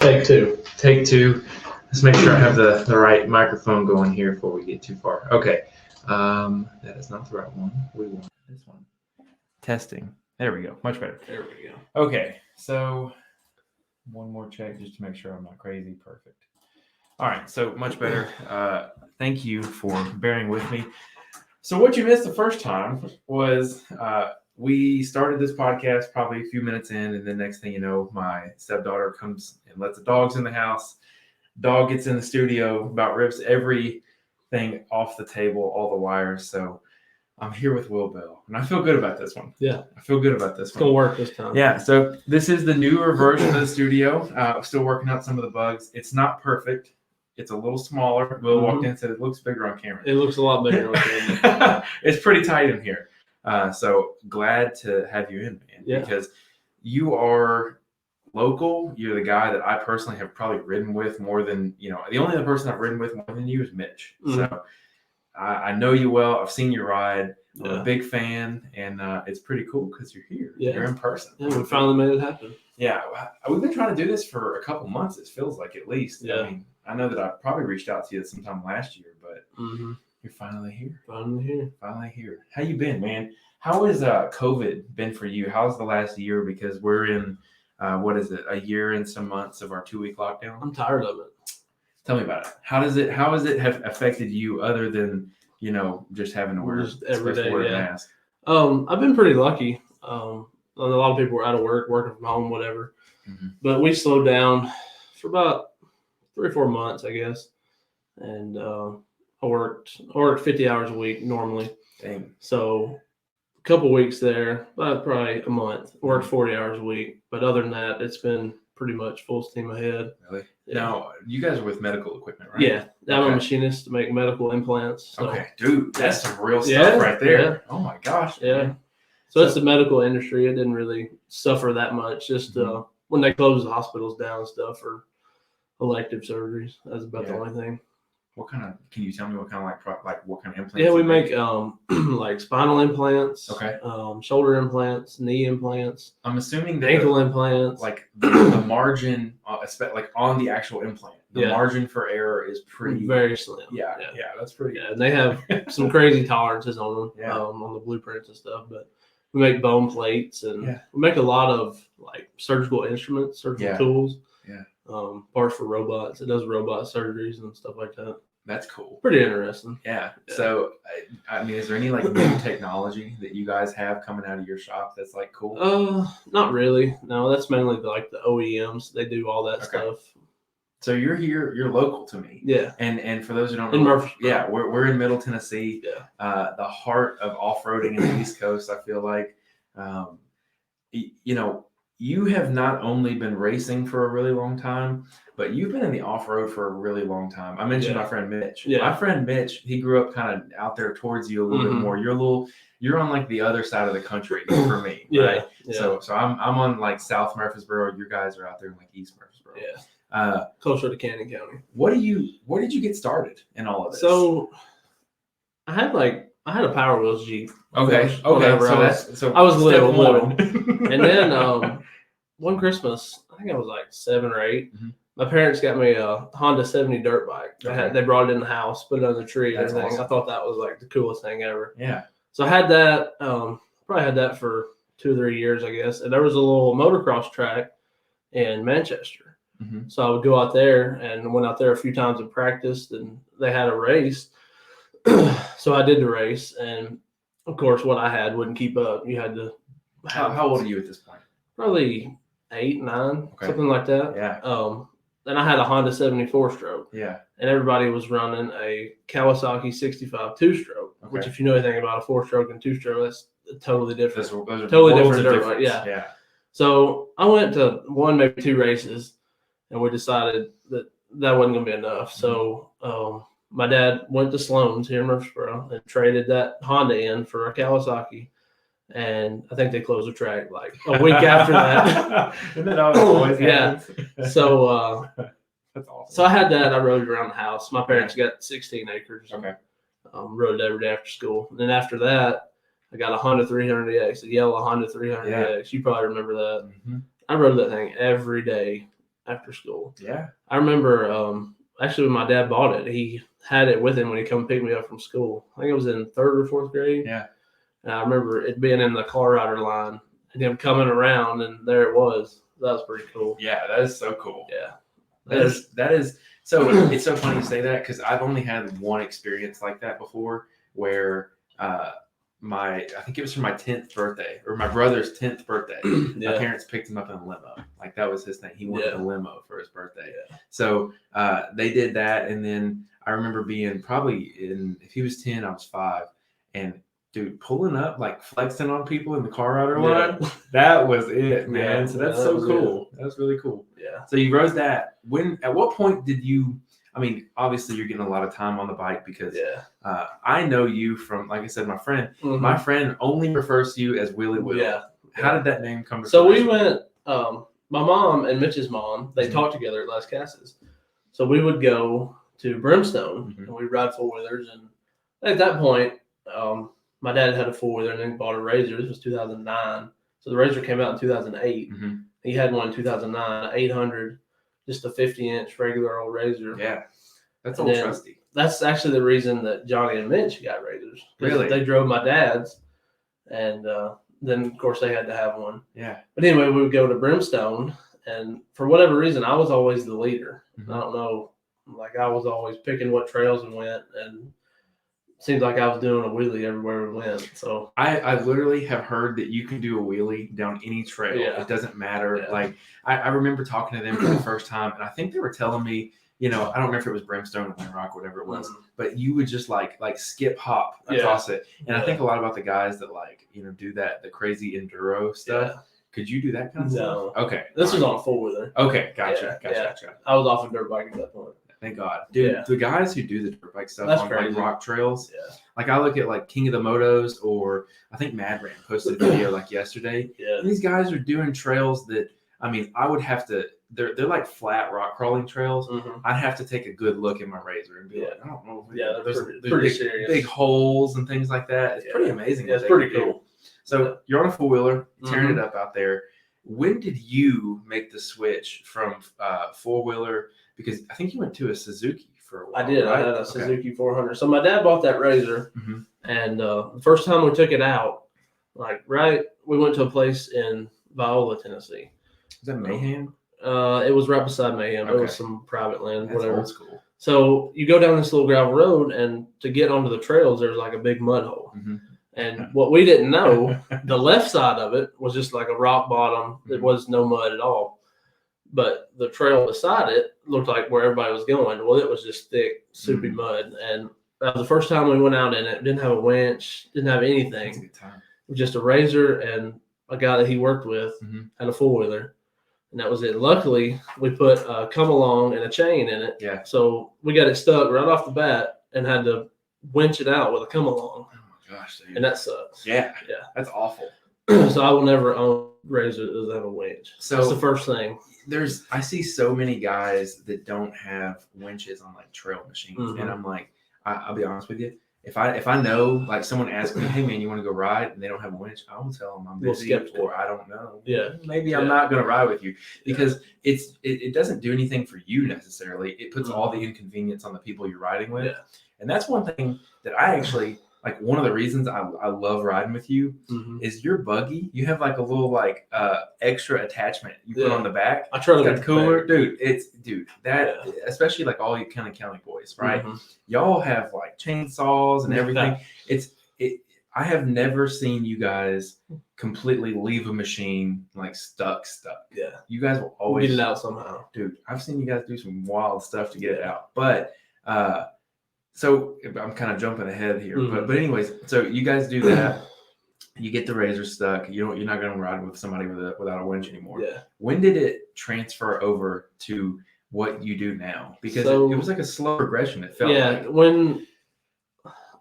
Take two. Take two. Let's make sure I have the right microphone going here before we get too far. Okay. That is not the right one. We want this one. Testing. There we go. Much better. There we go. Okay. So one more check just to make sure I'm not crazy. Perfect. All right. So much better. Thank you for bearing with me. So what you missed the first time was we started this podcast probably a few minutes in, and then next thing you know, my stepdaughter comes and lets the dogs in the house. Dog gets in the studio, about rips everything off the table, all the wires. So I'm here with Will Bell, and I feel good about this one. Yeah. I feel good about this It's one. going to work this time. Yeah, so this is the newer version of the studio. Still working out some of the bugs. It's not perfect. It's a little smaller. Will walked in and said it looks bigger on camera. It looks a lot bigger on camera. It's pretty tight in here. So glad to have you in, man, because you are local. You're the guy that I personally have probably ridden with more than, the only other person I've ridden with more than you is Mitch. Mm-hmm. So I know you well. I've seen you ride. I'm a big fan, and it's pretty cool because you're here. Yeah. You're in person. Yeah, we finally made it happen. Yeah, we've been trying to do this for a couple months. It feels like, at least. Yeah. I mean, I know that I probably reached out to you sometime last year, but you're finally here. Finally here. How you been, man? How has COVID been for you? How's the last year? Because we're in, a year and some months of our 2-week lockdown? I'm tired of it. Tell me about it. How has it have affected you other than, just having to wear a mask? I've been pretty lucky. A lot of people were out of work, working from home, whatever. Mm-hmm. But we slowed down for about 3 or 4 months, I guess. And I worked 50 hours a week normally. Dang. So a couple weeks there, but probably a month. Worked 40 hours a week. But other than that, it's been pretty much full steam ahead. Really? Yeah. Now, you guys are with medical equipment, right? Yeah. I'm a machinist to make medical implants. So. Okay. Dude, that's some real stuff right there. Yeah. Oh, my gosh. Yeah. Man. So it's the medical industry. It didn't really suffer that much. Just when they closed the hospitals down and stuff for elective surgeries. That's about the only thing. Can you tell me what kind of implants? Yeah, we make like spinal implants. Okay. Shoulder implants, knee implants. I'm assuming ankle implants. Like the margin, like on the actual implant, the margin for error is very slim. Yeah, that's pretty. Yeah, and they have some crazy tolerances on them, on the blueprints and stuff. But we make bone plates, and we make a lot of like surgical instruments, surgical tools. Yeah. Parts for robots. It does robot surgeries and stuff like that. That's cool. Pretty interesting. Yeah. So, I mean, is there any like new technology that you guys have coming out of your shop that's like cool? Not really. No, that's mainly like the OEMs. They do all that stuff. So you're here. You're local to me. Yeah. And for those who don't know, in Murfreesboro. Yeah, we're in Middle Tennessee. Yeah. The heart of off-roading in the East Coast. I feel like, you have not only been racing for a really long time, but you've been in the off-road for a really long time. I mentioned my friend Mitch. Yeah. My friend Mitch, he grew up kind of out there towards you a little bit more. You're on like the other side of the country for me, right? Yeah. So I'm on like South Murfreesboro. You guys are out there in like East Murfreesboro. Yeah. Closer to Cannon County. Where did you get started in all of this? So I had a Power Wheels Jeep. Okay. So I was little. And then one Christmas, I think I was like 7 or 8. Mm-hmm. My parents got me a Honda 70 dirt bike. They brought it in the house, put it on the tree and everything. Awesome. I thought that was like the coolest thing ever. Yeah. So I had that. Probably had that for 2 or 3 years, I guess. And there was a little motocross track in Manchester. Mm-hmm. So I would go out there and went out there a few times and practiced, and they had a race. So I did the race, and of course, what I had wouldn't keep up. You had to. How old are you at this point? Probably 8, 9, something like that. Yeah. Then I had a Honda 74 stroke. Yeah. And everybody was running a Kawasaki 65 2-stroke, which, if you know anything about a 4-stroke and 2-stroke, that's totally different. Those are totally different dirt bike. Yeah. So I went to 1, maybe 2 races, and we decided that wasn't going to be enough. Mm-hmm. So my dad went to Sloan's here in Murfreesboro and traded that Honda in for a Kawasaki. And I think they closed the track like a week after that. And then always happens. So that's awesome. So I had that. I rode it around the house. My parents got 16 acres. Okay. Rode it every day after school. And then after that, I got a Honda 300X, a yellow Honda 300X. You probably remember that. Mm-hmm. I rode that thing every day after school. Yeah. I remember actually when my dad bought it, he had it with him when he come pick me up from school. I think it was in 3rd or 4th grade. Yeah. And I remember it being in the car rider line and him coming around, and there it was. That was pretty cool. Yeah, that is so cool. Yeah. That is so it's so funny you say that because I've only had one experience like that before where I think it was for my 10th birthday or my brother's 10th birthday. My parents picked him up in a limo. Like that was his thing. He wanted a limo for his birthday. Yeah. So they did that. And then I remember being probably if he was 10, I was 5. And dude, pulling up, like flexing on people in the car rider line, that was it, man. So that's so cool. That was really cool. Yeah. So you rode that. At what point did you, I mean, obviously you're getting a lot of time on the bike because I know you from, like I said, my friend. Mm-hmm. My friend only refers to you as Willie Will. Yeah. How did that name come to So fruition? we went, my mom and Mitch's mom, they talked together at Las Casas. So we would go to Brimstone and we'd ride 4-wheelers. And at that point, my dad had a 4-wheeler and then bought a Razor. This was 2009. So the Razor came out in 2008. Mm-hmm. He had one in 2009, an 800, just a 50-inch regular old Razor. Yeah, that's old trusty. That's actually the reason that Johnny and Mitch got Razors. Really? They drove my dad's, and then, of course, they had to have one. Yeah. But anyway, we would go to Brimstone, and for whatever reason, I was always the leader. Mm-hmm. I don't know. Like, I was always picking what trails we went, and seems like I was doing a wheelie everywhere we went. So I literally have heard that you can do a wheelie down any trail. Yeah. It doesn't matter. Yeah. Like I remember talking to them for the first time, and I think they were telling me, I don't remember if it was Brimstone or Wind Rock, whatever it was, but you would just like skip hop across it. And I think a lot about the guys that do that, the crazy enduro stuff. Yeah. Could you do that kind of stuff? Okay. This was on a 4-wheeler. Okay, gotcha. I was off a dirt bike at that point. Thank God. Dude, the guys who do the dirt bike stuff on like rock trails, like I look at like King of the Motos, or I think Mad Ram posted a video like yesterday. Yeah. And these guys are doing trails that, I mean, I would have to, they're like flat rock crawling trails. Mm-hmm. I'd have to take a good look at my Razor and be like, I don't know. There's pretty serious. Big holes and things like that. It's pretty amazing. Yeah, it's pretty cool. So you're on a 4-wheeler, tearing it up out there. When did you make the switch from 4-wheeler? Because I think you went to a Suzuki for a while. I did. Right? I had a Suzuki 400. So my dad bought that Razor, and the first time we took it out, we went to a place in Viola, Tennessee. Is that Mayhem? It was right beside Mayhem. Okay. It was some private land, whatever. Old school. So you go down this little gravel road, and to get onto the trails, there's like a big mud hole. Mm-hmm. And what we didn't know, the left side of it was just like a rock bottom. There was no mud at all. But the trail beside it looked like where everybody was going. Well, it was just thick, soupy mud. And that was the first time we went out in it. Didn't have a winch, didn't have anything. That's a good time. It was just a Razor and a guy that he worked with had a 4-wheeler. And that was it. Luckily, we put a come-along and a chain in it. Yeah. So we got it stuck right off the bat and had to winch it out with a come-along. Oh, my gosh. Dude. And that sucks. Yeah. That's awful. So I will never own a Razor that doesn't have a winch. So that's the first thing. I see so many guys that don't have winches on like trail machines, and I'm like, I'll be honest with you. If I know, like someone asks me, hey man, you want to go ride, and they don't have a winch, I will tell them I'm busy or I don't know. Yeah, maybe I'm not going to ride with you because it doesn't do anything for you necessarily. It puts all the inconvenience on the people you're riding with, and that's one thing that I actually. Like one of the reasons I love riding with you is your buggy. You have like a little extra attachment you put on the back. I try to get cooler, dude. Especially like all you kind of county boys, right? Y'all have like chainsaws and everything. I have never seen you guys completely leave a machine like stuck. Yeah, you guys will always get it out somehow, dude. I've seen you guys do some wild stuff to get it out, but. So I'm kind of jumping ahead here, but anyways, so you guys do that. You get the Razor stuck. You're not going to ride with somebody without a winch anymore. Yeah. When did it transfer over to what you do now? Because it was like a slow progression. It felt like. When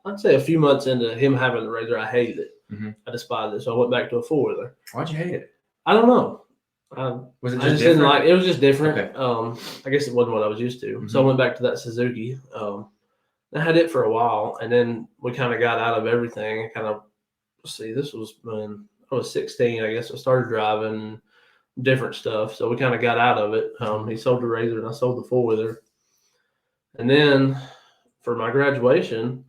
I'd say a few months into him having the Razor, I hated it. I despised it, so I went back to a 4-wheeler. Why'd you hate it? I don't know. Was it just I just didn't like it. Was just different. Okay. I guess it wasn't what I was used to. So I went back to that Suzuki. I had it for a while, and then we kind of got out of everything. This was when I was 16, I guess. I started driving, different stuff. So we kind of got out of it. He sold the Razor and I sold the 4-wheeler. And then for my graduation,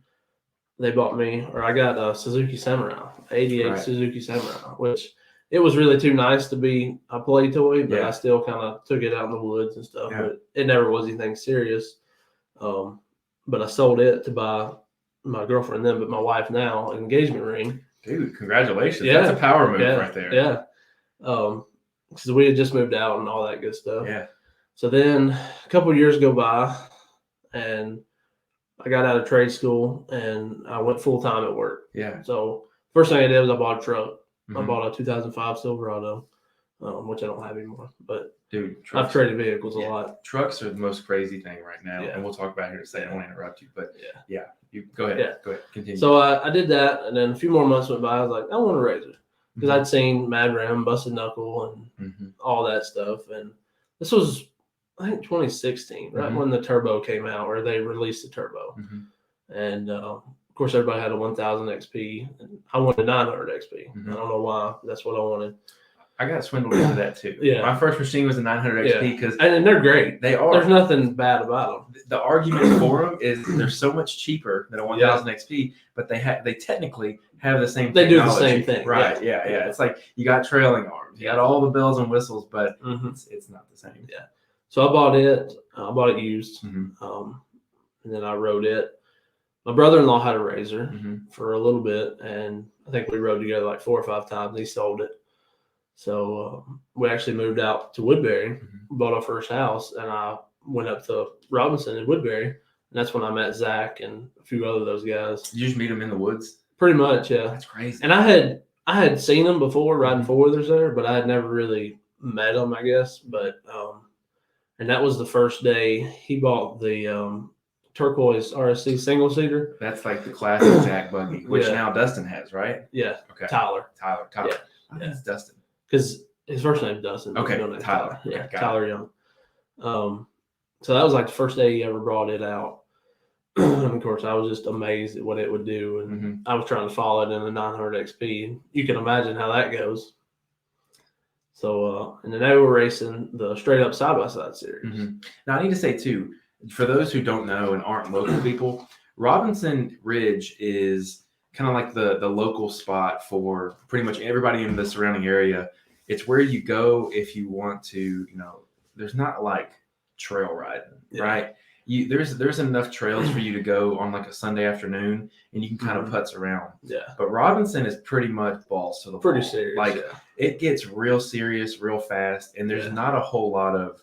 they bought me, or I got a Suzuki Samurai, 88 Suzuki Samurai, which it was really too nice to be a play toy, but I still kind of took it out in the woods and stuff. But it never was anything serious. But I sold it to buy my girlfriend then, but my wife now, an engagement ring. Dude, congratulations. Yeah. That's a power move right there. Yeah. Because we had just moved out and all that good stuff. Yeah. So then a couple of years go by and I got out of trade school and I went full time at work. Yeah. So first thing I did was I bought a truck. I bought a 2005 Silverado, which I don't have anymore. But dude, I've traded vehicles a lot. Trucks are the most crazy thing right now, and we'll talk about it here in a second. I don't want to interrupt you, but you go ahead. Yeah. Go ahead. Continue. So I did that, and then a few more months went by. I was like, I want a Razor because I'd seen Mad Ram, Busted Knuckle, and all that stuff. And this was, I think, 2016, right when the Turbo came out, or they released the Turbo. And of course, everybody had a 1000 XP, and I wanted 900 XP. I don't know why. That's what I wanted. I got swindled into that too. My first machine was a 900 XP because and they're great. They are. There's nothing bad about them. The argument for them is they're so much cheaper than a 1000 XP, but they technically have the same. They do the same thing, right? Yeah. It's like you got trailing arms, you got all the bells and whistles, but it's not the same. Yeah. So I bought it. I bought it used, and then I rode it. My brother-in-law had a Razor for a little bit, and I think we rode together like 4 or 5 times. He sold it. So we actually moved out to Woodbury, bought our first house, and I went up to Robinson in Woodbury, and that's when I met Zach and a few other of those guys. Did you just meet them in the woods? Pretty much, yeah. That's crazy. And I had seen them before riding 4-wheelers there, but I had never really met them, I guess. But and that was the first day he bought the turquoise RSC single seater. That's like the classic Jack buggy, which now Dustin has, right? Yeah. Okay. Tyler. Yeah. I think it's Dustin. Because his first name's Dustin. Okay, Tyler. Yeah, Tyler Young. So that was like the first day he ever brought it out. And of course, I was just amazed at what it would do. And I was trying to follow it in a 900 XP. You can imagine how that goes. So, and then they were racing the straight up side-by-side series. Now, I need to say, too, for those who don't know and aren't local people, Robinson Ridge is kind of like the local spot for pretty much everybody in the surrounding area. It's where you go if you want to, there's not like trail riding, right? There's enough trails for you to go on like a Sunday afternoon and you can kind of putz around. Yeah. But Robinson is pretty much balls to the pretty wall. Serious. Like it gets real serious, real fast, and there's not a whole lot of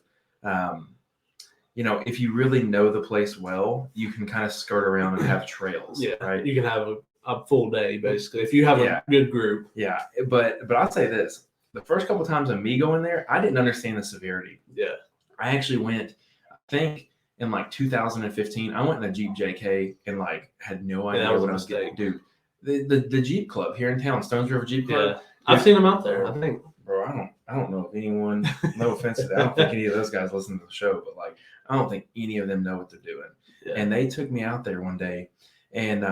if you really know the place well, you can kind of skirt around and have trails. Yeah. Right. You can have a full day basically if you have a good group. Yeah. But I'll say this. The first couple of times of me going there, I didn't understand the severity. Yeah. I actually went, I think in like 2015, I went in a Jeep JK and like had no idea what I was getting. Dude, the Jeep Club here in town, Stones River Jeep Club. Yeah. I've seen them out there, I think. Bro, I don't know if anyone, no offense to that, I don't think any of those guys listen to the show, but like, I don't think any of them know what they're doing. Yeah. And they took me out there one day and,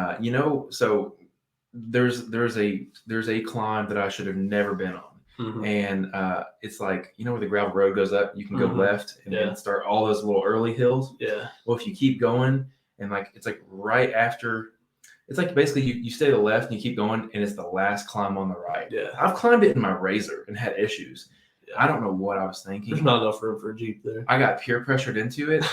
so there's a climb that I should have never been on. And it's like, where the gravel road goes up, you can go left and then start all those little early hills. Yeah. Well, if you keep going and like, it's like right after, it's like basically you stay to the left and you keep going and it's the last climb on the right. Yeah. I've climbed it in my Razor and had issues. Yeah. I don't know what I was thinking. There's not enough room for a Jeep there. I got peer pressured into it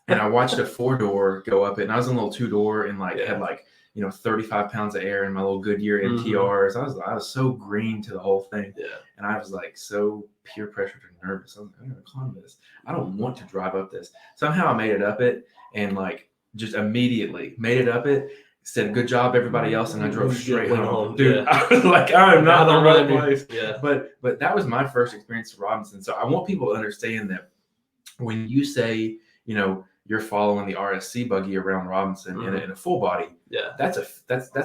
and I watched a 4-door go up it and I was in a little 2-door and like had like, 35 pounds of air in my little Goodyear MTRs. I was so green to the whole thing. Yeah. And I was like so peer pressured and nervous. I was like, I'm going to climb this. I don't want to drive up this. Somehow I made it up it and like just immediately made it up it. Said, good job, everybody else. And I drove straight home. Dude, I was like, I'm not in the right place. Yeah. But that was my first experience with Robinson. So I want people to understand that when you say, you're following the RSC buggy around Robinson in a full body. Yeah, that's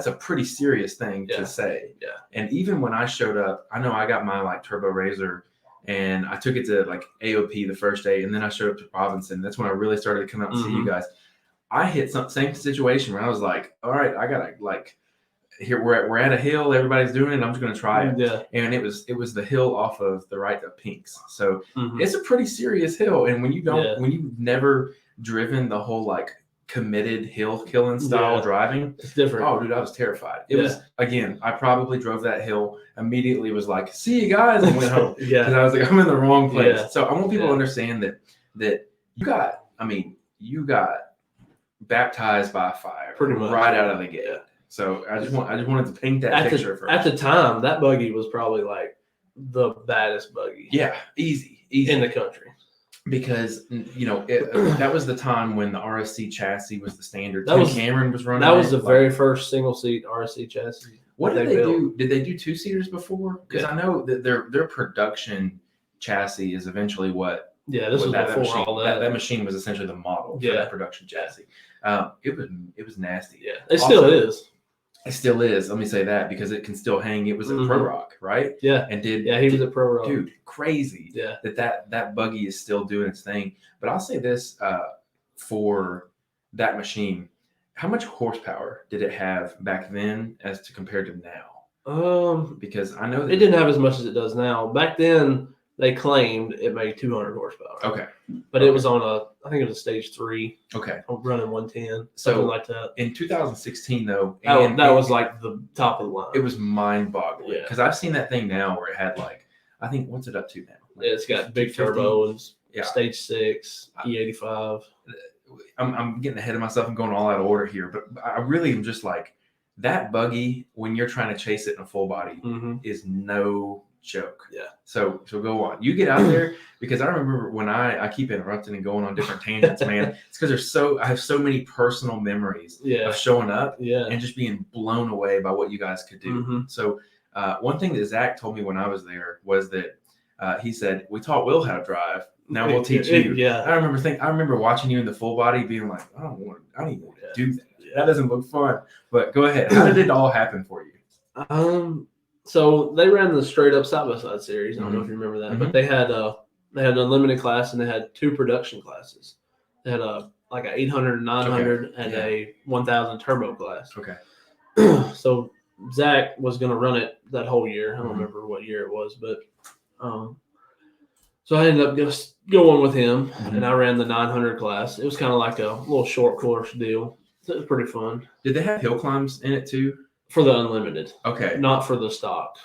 a pretty serious thing to say. Yeah, and even when I showed up, I know I got my like Turbo Razor, and I took it to like AOP the first day, and then I showed up to Robinson. That's when I really started to come out and see you guys. I hit some same situation where I was like, all right, I gotta like, here we're at a hill, everybody's doing it, I'm just going to try it. Yeah. And it was the hill off of the right of Pinks. So Mhm. it's a pretty serious hill. And when Yeah. you've never driven the whole like committed hill killing style Yeah. driving, It's different. oh dude, I was terrified. It Yeah. was, again, I probably drove that hill, immediately was like, see you guys, and went home. Yeah. Because I was like, I'm in the wrong place. Yeah. So I want people to Yeah. understand that you got baptized by fire Pretty much. right out of the gate. Yeah. So I just wanted to paint that picture for at the time. That buggy was probably like the baddest buggy. Yeah, easy in the country. Because that was the time when the RSC chassis was the standard. That was Cameron was running. That was the very first single seat RSC chassis. What did they do? Did they do 2-seaters before? Because I know that their production chassis is eventually what. Yeah, this was before machine, all that. That machine was essentially the model for that production chassis. It was nasty. Yeah, it still is. It still is. Let me say that because it can still hang. It was a Pro Rock, right? Yeah, and he was a Pro Rock. Dude, crazy. Yeah, that buggy is still doing its thing. But I'll say this for that machine: how much horsepower did it have back then as to compared to now? Because I know that it didn't have as much as it does now. Back then, they claimed it made 200 horsepower. Okay. But it was on I think it was a stage 3. Okay. Running 110, so something like that. In 2016, though, that was like the top of the line. It was mind-boggling. Yeah. Because I've seen that thing now where it had like, I think, what's it up to now? Like it's got big turbo and stage 6, E85. I'm getting ahead of myself and going all out of order here, but I really am just like, that buggy, when you're trying to chase it in a full body, is no joke. Yeah. So go on. You get out there, because I remember when I keep interrupting and going on different tangents, man. It's because I have so many personal memories of showing up and just being blown away by what you guys could do. So one thing that Zach told me when I was there was that he said, we taught Will how to drive. Now we'll teach you. Yeah. I remember watching you in the full body being like, I don't even want to do that. That doesn't look fun. But go ahead. How did it all happen for you? So they ran the straight up side by side series. I don't know if you remember that, but they had an unlimited class and they had 2 production classes. They had like a 800, 900, and a 1000 turbo class. Okay. So Zach was going to run it that whole year. I don't remember what year it was, but so I ended up just going with him, and I ran the 900 class. It was kind of like a little short course deal. So it was pretty fun. Did they have hill climbs in it too? For the unlimited. Okay. Not for the stock.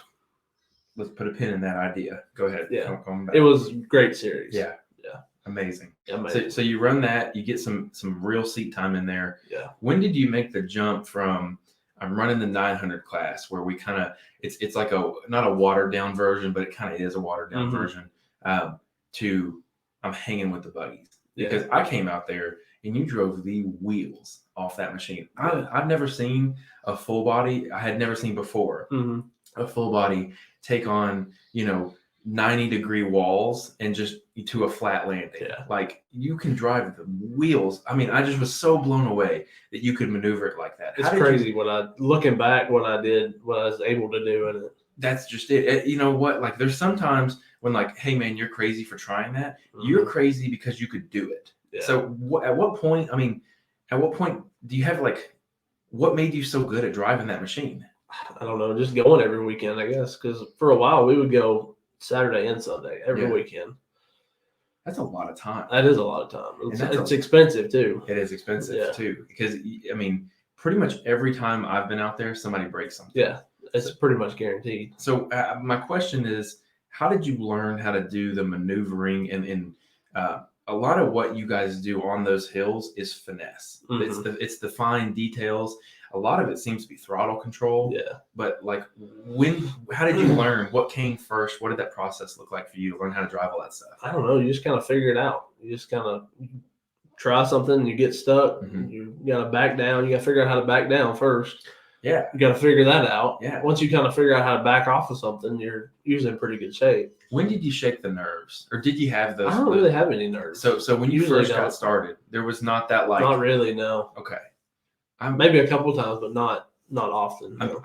Let's put a pin in that idea. Go ahead. Yeah. It was a great series. Yeah. Yeah. Amazing. Amazing. So you run that, you get some real seat time in there. Yeah. When did you make the jump from I'm running the 900 class where we kind of it's like not a watered down version, but it kind of is a watered down version to I'm hanging with the buggies? Because I came out there and you drove the wheels off that machine. I've never seen a full body. I had never seen before a full body take on 90-degree walls and just to a flat landing. Yeah. Like you can drive the wheels. I mean, I just was so blown away that you could maneuver it like that. It's crazy looking back what I was able to do in it. That's just it. You know what? Like there's sometimes when like, hey man, you're crazy for trying that. You're crazy because you could do it. Yeah. So at what point do you have like, what made you so good at driving that machine? I don't know, just going every weekend, I guess. Because for a while we would go Saturday and Sunday every weekend. That's a lot of time. That is a lot of time. It's expensive too. It is expensive too. Because I mean, pretty much every time I've been out there, somebody breaks something. Yeah, it's pretty much guaranteed. So my question is, how did you learn how to do the maneuvering and a lot of what you guys do on those hills is finesse. It's the fine details. A lot of it seems to be throttle control. Yeah. But like how did you learn? What came first? What did that process look like for you to learn how to drive all that stuff? I don't know. You just kind of figure it out. You just kind of try something and you get stuck. You got to back down. You got to figure out how to back down first. Yeah. You got to figure that out. Yeah. Once you kind of figure out how to back off of something, you're usually in pretty good shape. When did you shake the nerves? Or did you have those? I don't really have any nerves. So when you first got started, there was not that like. Not really, no. Okay. Maybe a couple times, but not often. No.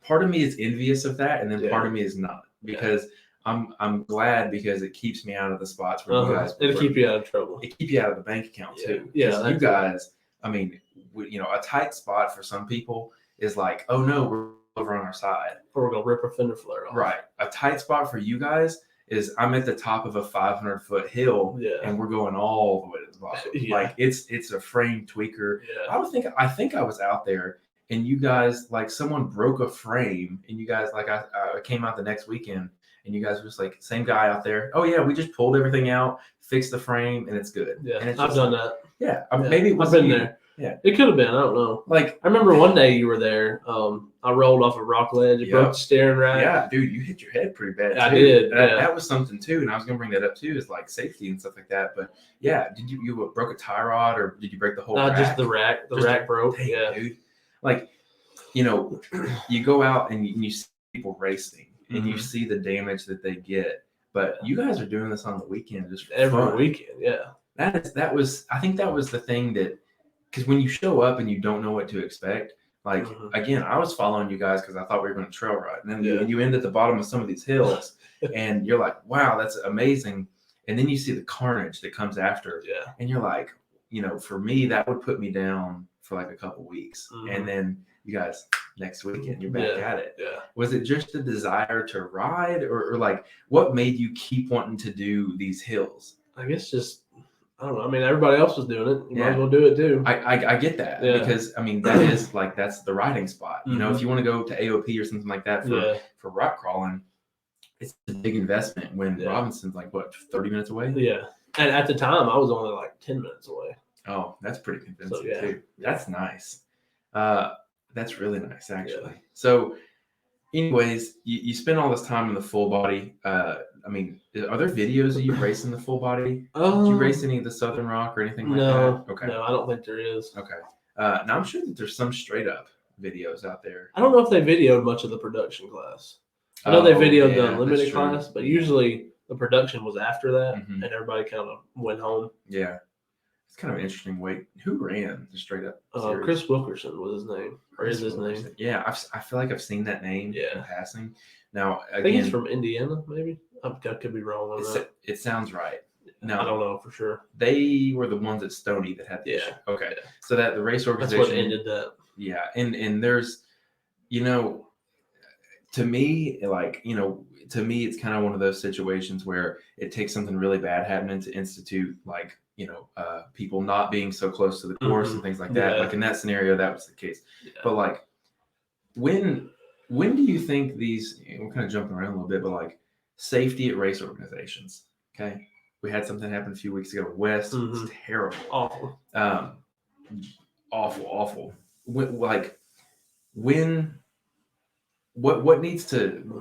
Part of me is envious of that, and then part of me is not, because I'm glad, because it keeps me out of the spots where you guys. It'll keep you out of trouble. It keep you out of the bank account too. Yeah. You guys, I mean, a tight spot for some people is like, oh no, we're over on our side. Or we're gonna rip a fender flare off. Right. A tight spot for you guys is I'm at the top of a 500-foot hill, and we're going all the way to the bottom. Like it's a frame tweaker. Yeah. I think I was out there, and you guys, like, someone broke a frame, and you guys, like, I came out the next weekend, and you guys were just like, same guy out there. Oh yeah, we just pulled everything out, fixed the frame, and it's good. Yeah, and it's I've done that. Yeah, maybe it was I've been there. Yeah, it could have been. I don't know. Like, I remember one day you were there. I rolled off a rock ledge. It broke the steering rack. Yeah, dude, you hit your head pretty bad. I did. That was something too, and I was gonna bring that up too, is like safety and stuff like that. But yeah, did you broke a tie rod, or did you break the whole rack? Just the rack. The rack broke. Dang, yeah, dude. Like, you know, you go out and you see people racing, and you see the damage that they get. But you guys are doing this on the weekend, just for every fun. weekend. Yeah, I think that was the thing that, because when you show up and you don't know what to expect, like, again, I was following you guys because I thought we were going to trail ride, and then you end at the bottom of some of these hills, and you're like, wow, that's amazing. And then you see the carnage that comes after, and you're like, you know, for me, that would put me down for like a couple weeks, and then you guys, next weekend, you're back at it. Yeah. Was it just a desire to ride, or like, what made you keep wanting to do these hills? I guess just, I don't know. I mean, everybody else was doing it. You might as well do it too. I get that, because I mean, that is like, that's the riding spot. You know, if you want to go to AOP or something like that for rock crawling, it's a big investment when Robinson's like, what, 30 minutes away? Yeah. And at the time, I was only like 10 minutes away. Oh, that's pretty convincing too. Yeah. That's nice. That's really nice, actually. So anyways, you spend all this time in the full body. I mean, are there videos of you racing the full body? Did you race any of the Southern Rock or anything like that? Okay. No, I don't think there is. Okay. Now I'm sure that there's some straight up videos out there. I don't know if they videoed much of the production class. I know they videoed the unlimited class, but usually the production was after that, and everybody kind of went home. Yeah. It's kind of an interesting way. Who ran the straight up series? Chris Wilkerson was his name, or is his name? Yeah, I feel like I've seen that name in passing. Now, again, I think he's from Indiana, maybe. I could be wrong on that. It sounds right. No, I don't know for sure. They were the ones at Stony that had the issue. Okay, so that the race organization. That's what ended that. Yeah, and there's, you know, to me, like, you know, to me, it's kind of one of those situations where it takes something really bad happening to institute, like, you know, people not being so close to the course and things like that. Like in that scenario, that was the case. But like, when do you think these? We're kind of jumping around a little bit, but like safety at race organizations. Okay, we had something happen a few weeks ago. West, it's terrible, awful, awful.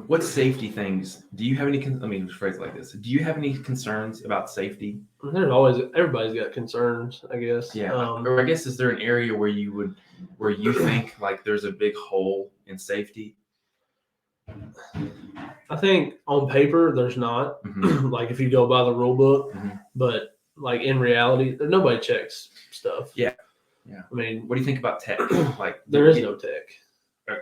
What safety things do you have any? Let me phrase it like this: do you have any concerns about safety? Everybody's got concerns, I guess. Yeah. Or I guess, is there an area where you think like there's a big hole in safety? I think on paper there's not. Like if you go by the rule book, but like in reality, nobody checks stuff. Yeah. I mean, what do you think about tech? Like there is no tech.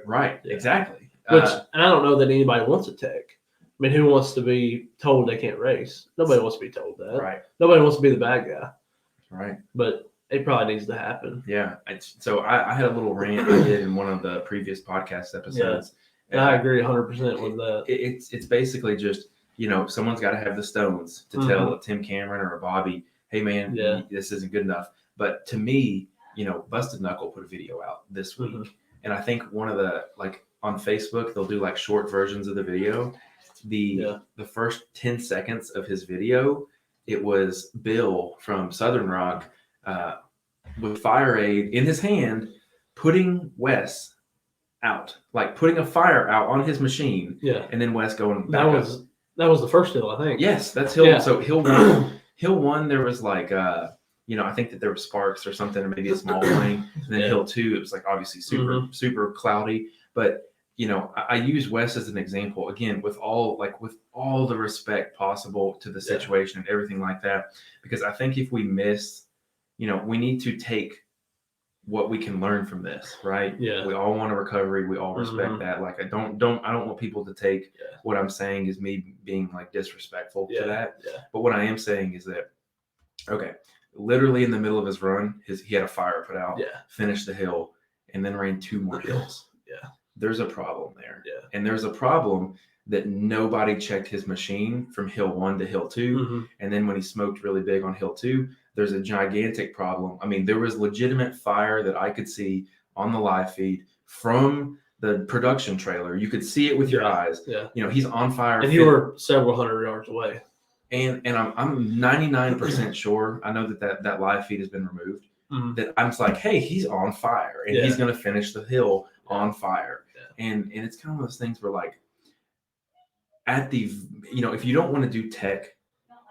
Right. Yeah. Exactly. And I don't know that anybody wants a tech. I mean, who wants to be told they can't race? Nobody wants to be told that. Right. Nobody wants to be the bad guy. Right. But it probably needs to happen. Yeah. So I had a little rant I did in one of the previous podcast episodes. And I agree 100% with that. It's basically just, you know, someone's got to have the stones to tell a Tim Cameron or a Bobby, hey man, this isn't good enough. But to me, you know, Busted Knuckle put a video out this week. And I think one of the, like, on Facebook, they'll do like short versions of the video. The first 10 seconds of his video, it was Bill from Southern Rock with fire aid in his hand, putting Wes out, like putting a fire out on his machine. Yeah. And then Wes going back up. That was the first hill, I think. Yes, that's hill. Yeah. So hill one, there was like you know, I think that there was sparks or something, or maybe a small flame. And then hill two, it was like obviously super cloudy. But you know, I use Wes as an example again, with all the respect possible to the situation and everything like that, because I think if we miss, you know, we need to take what we can learn from this, right? Yeah. We all want a recovery. We all respect that. Like, I don't want people to take what I'm saying as me being like disrespectful to that. Yeah. But what I am saying is that, okay, literally in the middle of his run, he had a fire put out, finished the hill. and then ran 2 more hills. Yeah. There's a problem there. Yeah. And there's a problem that nobody checked his machine from hill 1 to hill 2. And then when he smoked really big on hill 2, there's a gigantic problem. I mean, there was legitimate fire that I could see on the live feed from the production trailer. You could see it with your eyes. Yeah. You know, he's on fire. And you were several hundred yards away. And I'm 99% sure, I know that live feed has been removed, that I'm just like, hey, he's on fire, and he's going to finish the hill on fire. Yeah. And it's kind of one of those things where, like, at the, you know, if you don't want to do tech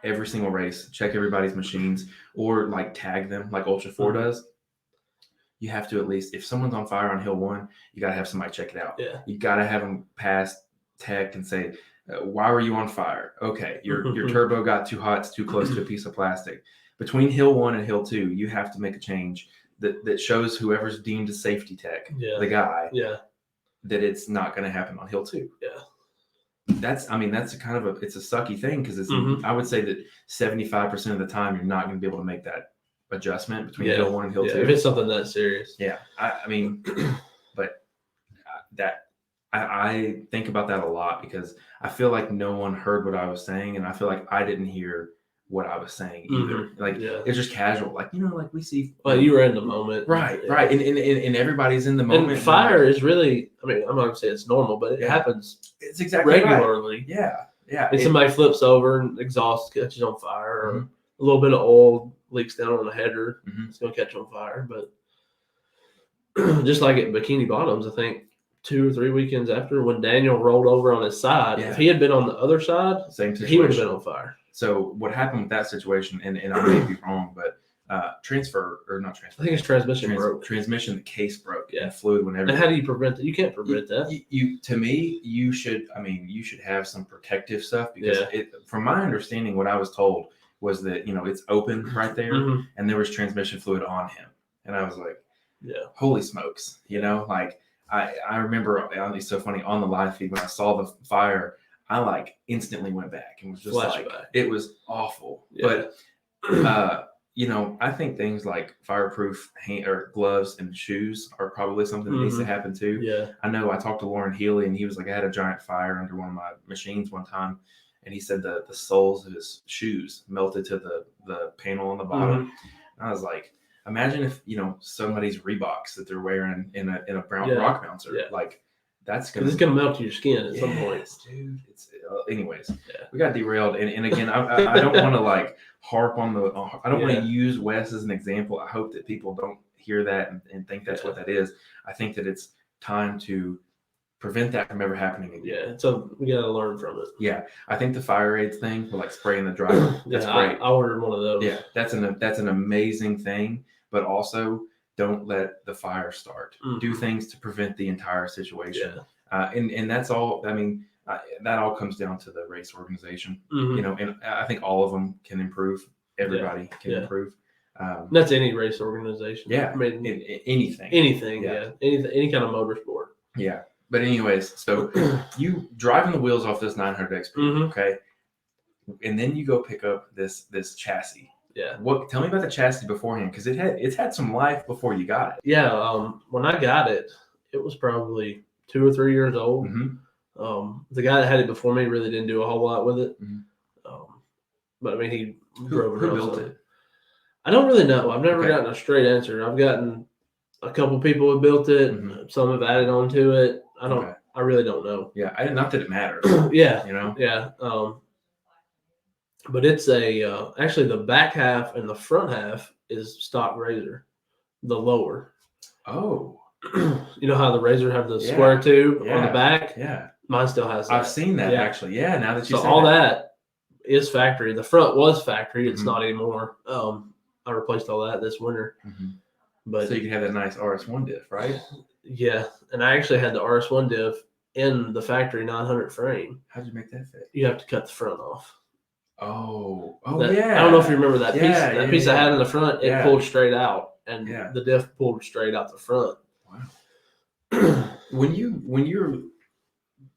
every single race, check everybody's machines, or like tag them like Ultra 4 does, you have to at least, if someone's on fire on hill 1, you got to have somebody check it out. Yeah. You got to have them pass tech and say, why were you on fire? Okay, your turbo got too hot. It's too close to a piece of plastic. Between hill 1 and hill 2, you have to make a change that shows whoever's deemed a safety tech, the guy, that it's not going to happen on hill 2. Yeah. That's a kind of it's a sucky thing, because it's I would say that 75% of the time you're not going to be able to make that adjustment between hill 1 and hill 2. If it's something that serious. Yeah. I mean, but I think about that a lot, because I feel like no one heard what I was saying, and I feel like I didn't hear what I was saying either. Like, it's just casual. Like, you know, like we see. Well, you were in the moment. Right. And everybody's in the moment. And fire is really, I mean, I'm not going to say it's normal, but it happens. It's exactly regularly. Right. Yeah. Yeah. And somebody flips over and exhaust catches on fire, or a little bit of oil leaks down on the header. It's going to catch on fire. But just like at Bikini Bottoms, I think 2 or 3 weekends after, when Daniel rolled over on his side, if he had been on the other side, same situation, he would have been on fire. So what happened with that situation, and I may be wrong, but not transfer. I think his transmission broke. Transmission, the case broke. Yeah, and fluid whenever. And how do you prevent that? You can't prevent that. To me, you should have some protective stuff, because from my understanding, what I was told was that, you know, it's open right there, and there was transmission fluid on him, and I was like, holy smokes, you know, like. I remember, it's so funny, on the live feed when I saw the fire, I like instantly went back and was just it was awful. Yeah. But you know, I think things like fireproof gloves and shoes are probably something that needs to happen too. Yeah. I know I talked to Lauren Healy, and he was like, I had a giant fire under one of my machines one time, and he said the soles of his shoes melted to the panel on the bottom. I was like, imagine if, you know, somebody's Reeboks that they're wearing in a brown rock bouncer, like it's gonna melt to your skin at some point, dude. It's anyways. We got derailed, and again, I don't want to like harp on I don't want to use Wes as an example. I hope that people don't hear that and think that's what that is. I think that it's time to prevent that from ever happening again. Yeah, so we gotta learn from it. Yeah, I think the fire aids thing for like spraying the driver, that's great. I ordered one of those. Yeah, that's an amazing thing. But also, don't let the fire start. Do things to prevent the entire situation. And that's all. I mean, that all comes down to the race organization. You know, and I think all of them can improve. Everybody can improve. That's any race organization. Yeah, I mean, anything. Anything. Any kind of motorsport. Yeah. But anyways, so you driving the wheels off this 900 XP, okay, and then you go pick up this chassis. Yeah. Tell me about the chassis beforehand, because it's had some life before you got it. Yeah. When I got it, it was probably 2 or 3 years old. The guy that had it before me really didn't do a whole lot with it. But I mean, he drove it. Who built it? I don't really know. I've never gotten a straight answer. I've gotten a couple people who built it. Some have added on to it. I really don't know. Yeah. Not that it matters. Yeah. You know? Yeah. But it's actually the back half and the front half is stock Razor, the lower. Oh. You know how the Razor have the square tube on the back? Yeah. Mine still has that. I've seen that actually. Yeah. Now that you said all that is factory. The front was factory. It's not anymore. I replaced all that this winter. But so you can have that nice RS1 diff, right? Yeah. And I actually had the RS1 diff in the factory 900 frame. How'd you make that fit? You have to cut the front off. Oh, yeah. I don't know if you remember that piece. That piece I had in the front, it pulled straight out, and the diff pulled straight out the front. Wow. When you're,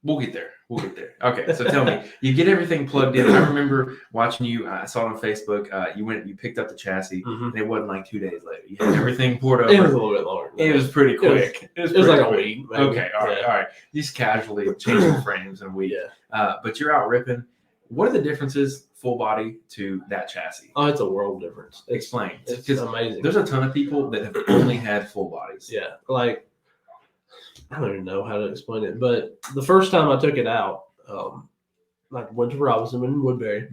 we'll get there. We'll get there. Okay, so tell me, you get everything plugged in. I remember watching you. I saw it on Facebook. You picked up the chassis, and it wasn't like 2 days later. You had everything poured over. It was a little bit longer. It was pretty quick. It was like a week. Maybe. Okay, all right. Just casually changing frames in a week. Yeah. But you're out ripping. What are the differences, full body to that chassis? Oh, it's a world difference. Explain. It's amazing. There's a ton of people that have only had full bodies. Yeah, like I don't even know how to explain it, but the first time I took it out, I went to Robinson in Woodbury.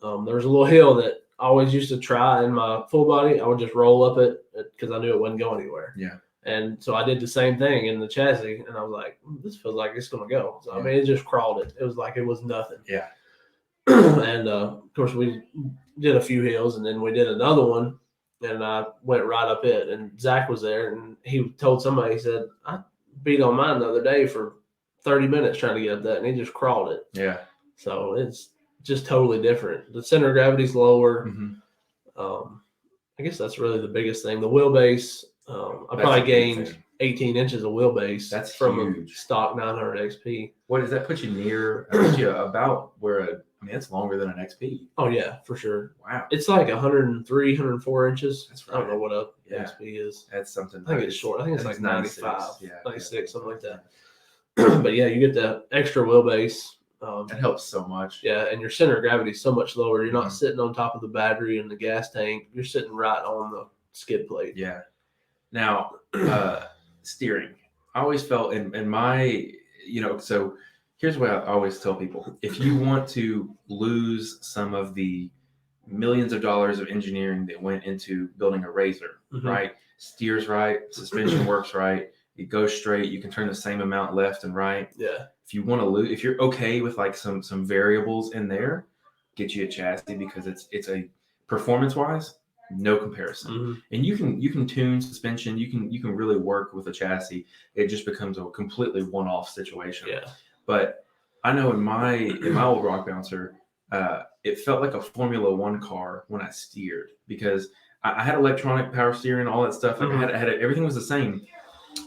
There was a little hill that I always used to try in my full body. I would just roll up it because I knew it wouldn't go anywhere. Yeah. And so I did the same thing in the chassis, and I was like, this feels like it's going to go. So, I mean, it just crawled it. It was like it was nothing. Yeah. And, of course, we did a few hills, and then we did another one, and I went right up it. And Zach was there, and he told somebody, he said, I beat on mine the other day for 30 minutes trying to get up that, and he just crawled it. Yeah. So it's just totally different. The center of gravity's lower. I guess that's really the biggest thing. The wheelbase, I probably gained 18 inches of wheelbase. That's from huge. A stock 900 XP. What does that put you near? Put you about where it's longer than an XP. Oh yeah, for sure. Wow. It's like 103, 104 inches. That's right. I don't know what a XP is. That's something. I think it's short. I think it's like 95, 96, something like that. But yeah, you get the extra wheelbase. It helps so much. Yeah, and your center of gravity is so much lower. You're not sitting on top of the battery and the gas tank. You're sitting right on the skid plate. Yeah. Now, steering. I always felt in my, so here's what I always tell people. If you want to lose some of the millions of dollars of engineering that went into building a Razor, right? Steers right, suspension works right, it goes straight, you can turn the same amount left and right. Yeah. If you want to lose, if you're okay with like some variables in there, get you a chassis because it's a performance wise, no comparison. And you can tune suspension, you can really work with a chassis. It just becomes a completely one-off situation. Yeah. But I know in my old rock bouncer, it felt like a Formula One car when I steered because I had electronic power steering, all that stuff. Like I had everything was the same,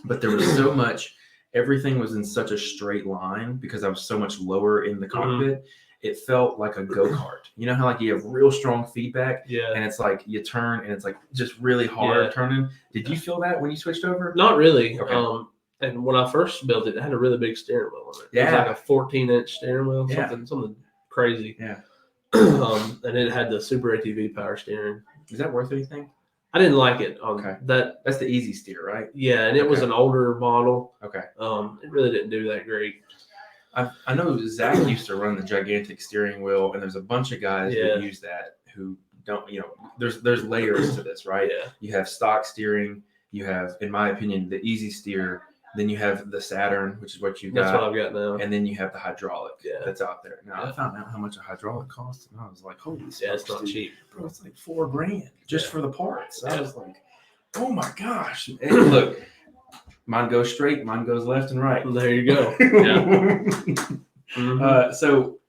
but there was so much. Everything was in such a straight line because I was so much lower in the cockpit. It felt like a go-kart. You know how like you have real strong feedback? Yeah. And it's like you turn and it's like just really hard turning. Did you feel that when you switched over? Not really. Okay. And when I first built it, it had a really big steering wheel on it. Yeah. It was like a 14-inch steering wheel, something crazy. Yeah. And it had the Super ATV power steering. Is that worth anything? I didn't like it. That's the easy steer, right? Yeah, and it was an older model. Okay. It really didn't do that great. I know Zach used to run the gigantic steering wheel, and there's a bunch of guys that use that who don't. There's layers to this, right? Yeah. You have stock steering. You have, in my opinion, the easy steer. Then you have the Saturn, which is what you got. That's what I've got now. And then you have the hydraulic that's out there. Now, I found out how much a hydraulic costs, and I was like, holy smokes. Yeah, it's not cheap. Bro, it's like $4,000 just for the parts. I was like, oh my gosh. And look, mine goes straight, mine goes left and right. There you go. So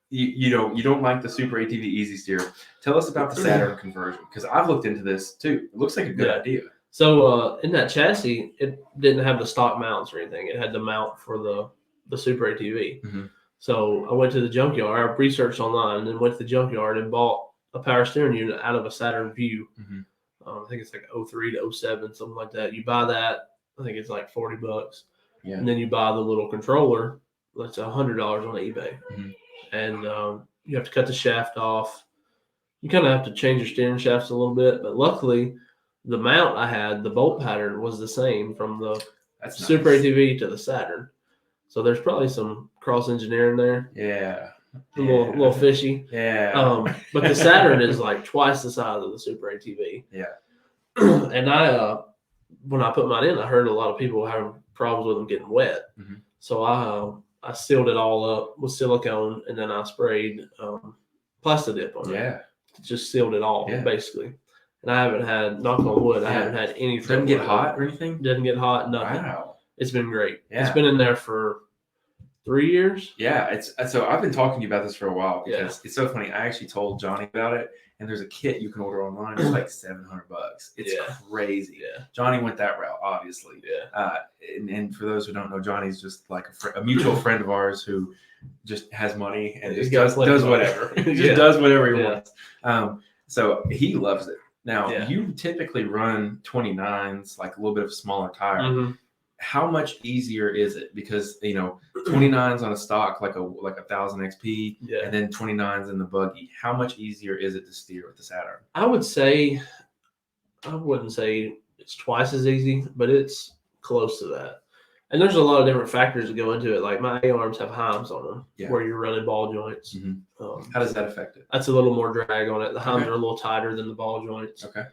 you don't like the Super ATV Easy Steer. Tell us about the Saturn conversion, because I've looked into this too. It looks like a good idea. So in that chassis, it didn't have the stock mounts or anything. It had the mount for the Super ATV. So I went to the junkyard. I researched online and then went to the junkyard and bought a power steering unit out of a Saturn View. I think it's like 03 to 07, something like that. You buy that, I think it's like $40. Yeah. And then you buy the little controller. That's $100 on eBay. And you have to cut the shaft off. You kind of have to change your steering shafts a little bit, but luckily the mount I had, the bolt pattern was the same from the Super ATV to the Saturn. So there's probably some cross engineering there. Yeah. A little fishy. Yeah. But the Saturn is like twice the size of the Super ATV. Yeah. And when I put mine in, I heard a lot of people having problems with them getting wet. So I sealed it all up with silicone, and then I sprayed Plastidip on it. Yeah. Just sealed it all, basically. And I haven't had, knock on wood, I haven't had any trouble. Doesn't get hot or anything? Doesn't get hot, nothing. Wow. It's been great. Yeah. It's been in there for 3 years. Yeah. So I've been talking to you about this for a while because it's so funny. I actually told Johnny about it, and there's a kit you can order online. It's like $700. It's crazy. Yeah. Johnny went that route, obviously. Yeah. And for those who don't know, Johnny's just like a mutual friend of ours who just has money and just does whatever. He just does whatever he wants. So he loves it. Now, you typically run 29s, like a little bit of a smaller tire. Mm-hmm. How much easier is it? Because 29s on a stock like a 1000 XP, and then 29s in the buggy. How much easier is it to steer with the Saturn? I wouldn't say it's twice as easy, but it's close to that. And there's a lot of different factors that go into it. Like my A-arms have Heims on them, where you're running ball joints. Mm-hmm. How does that affect it? That's a little more drag on it. The Heims are a little tighter than the ball joints. Okay.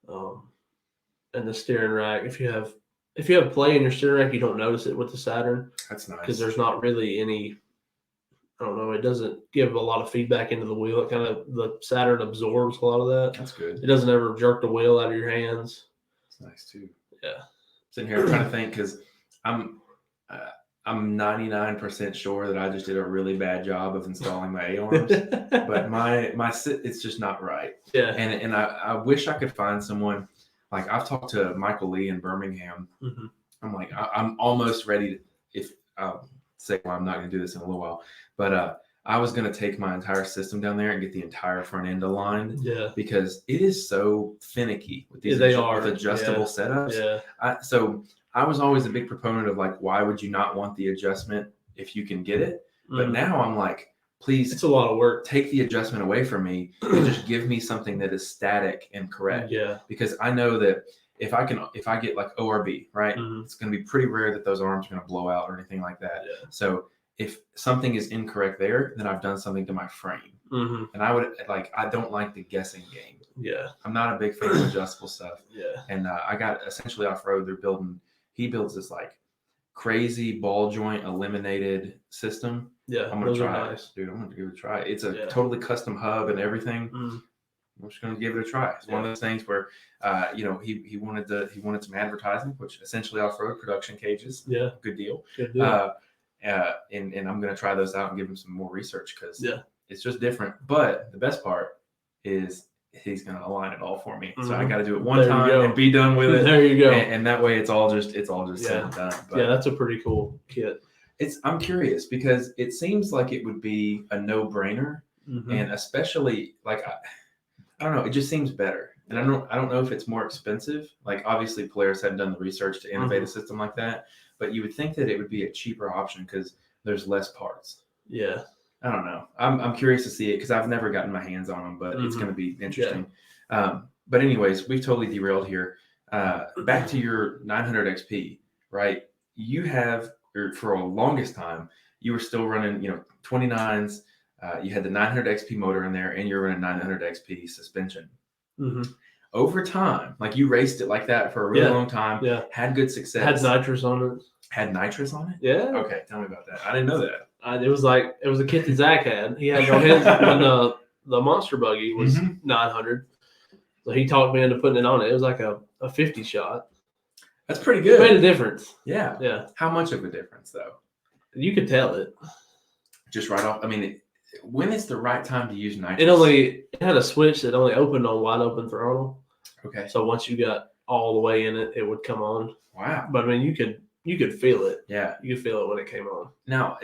And the steering rack, if you have play in your steering rack, you don't notice it with the Saturn. That's nice. Because there's not really any, I don't know, it doesn't give a lot of feedback into the wheel. It the Saturn absorbs a lot of that. That's good. It doesn't ever jerk the wheel out of your hands. That's nice too. Yeah. Sitting here trying to think because I'm 99% sure that I just did a really bad job of installing my A-arms, but my it's just not right. Yeah. And I wish I could find someone. Like I've talked to Michael Lee in Birmingham. Mm-hmm. I'm like, I'm almost ready to, say, well, I'm not going to do this in a little while, but I was going to take my entire system down there and get the entire front end aligned. Yeah. Because it is so finicky with these with adjustable setups. Yeah. So I was always a big proponent of like, why would you not want the adjustment if you can get it? But now I'm like, please, it's a lot of work. Take the adjustment away from me and just give me something that is static and correct. Yeah. Because I know that if I get like ORB, right, it's going to be pretty rare that those arms are going to blow out or anything like that. Yeah. So if something is incorrect there, then I've done something to my frame. Mm-hmm. And I don't like the guessing game. Yeah. I'm not a big fan of adjustable stuff. Yeah. And I got essentially Offroad. He builds this like crazy ball joint eliminated system. Yeah, I'm gonna try it, dude. I'm gonna give it a try. It's a totally custom hub and everything. I'm just gonna give it a try. It's one of those things where, he wanted some advertising, which essentially Offroad production cages. Yeah, good deal. Good deal. And I'm gonna try those out and give him some more research because it's just different. But the best part is he's going to align it all for me. So I got to do it one time and be done with it. There you go. And that way it's all just said and done. But that's a pretty cool kit. I'm curious because it seems like it would be a no-brainer. Mm-hmm. And especially like, I don't know, it just seems better. And I don't know if it's more expensive. Like obviously Polaris hadn't done the research to innovate a system like that, but you would think that it would be a cheaper option because there's less parts. Yeah. I don't know. I'm curious to see it because I've never gotten my hands on them, but it's going to be interesting. Yeah. But anyways, we've totally derailed here. Back to your 900 XP, right? You have, or for a longest time, you were still running, 29s. You had the 900 XP motor in there, and you're running 900 XP suspension. Mm-hmm. Over time, like you raced it like that for a really long time. Yeah. Had good success. Had nitrous on it. Had nitrous on it? Yeah. Okay, tell me about that. I didn't know that. It was a kit that Zach had. He had on his when the monster buggy was 900. So he talked me into putting it on it. It was like a 50 shot. That's pretty good. It made a difference. Yeah. Yeah. How much of a difference though? You could tell it. Just right off. I mean, when is the right time to use nitrous? It had a switch that only opened on wide open throttle. Okay. So once you got all the way in it, it would come on. Wow. But I mean, you could feel it. Yeah. You could feel it when it came on. Now,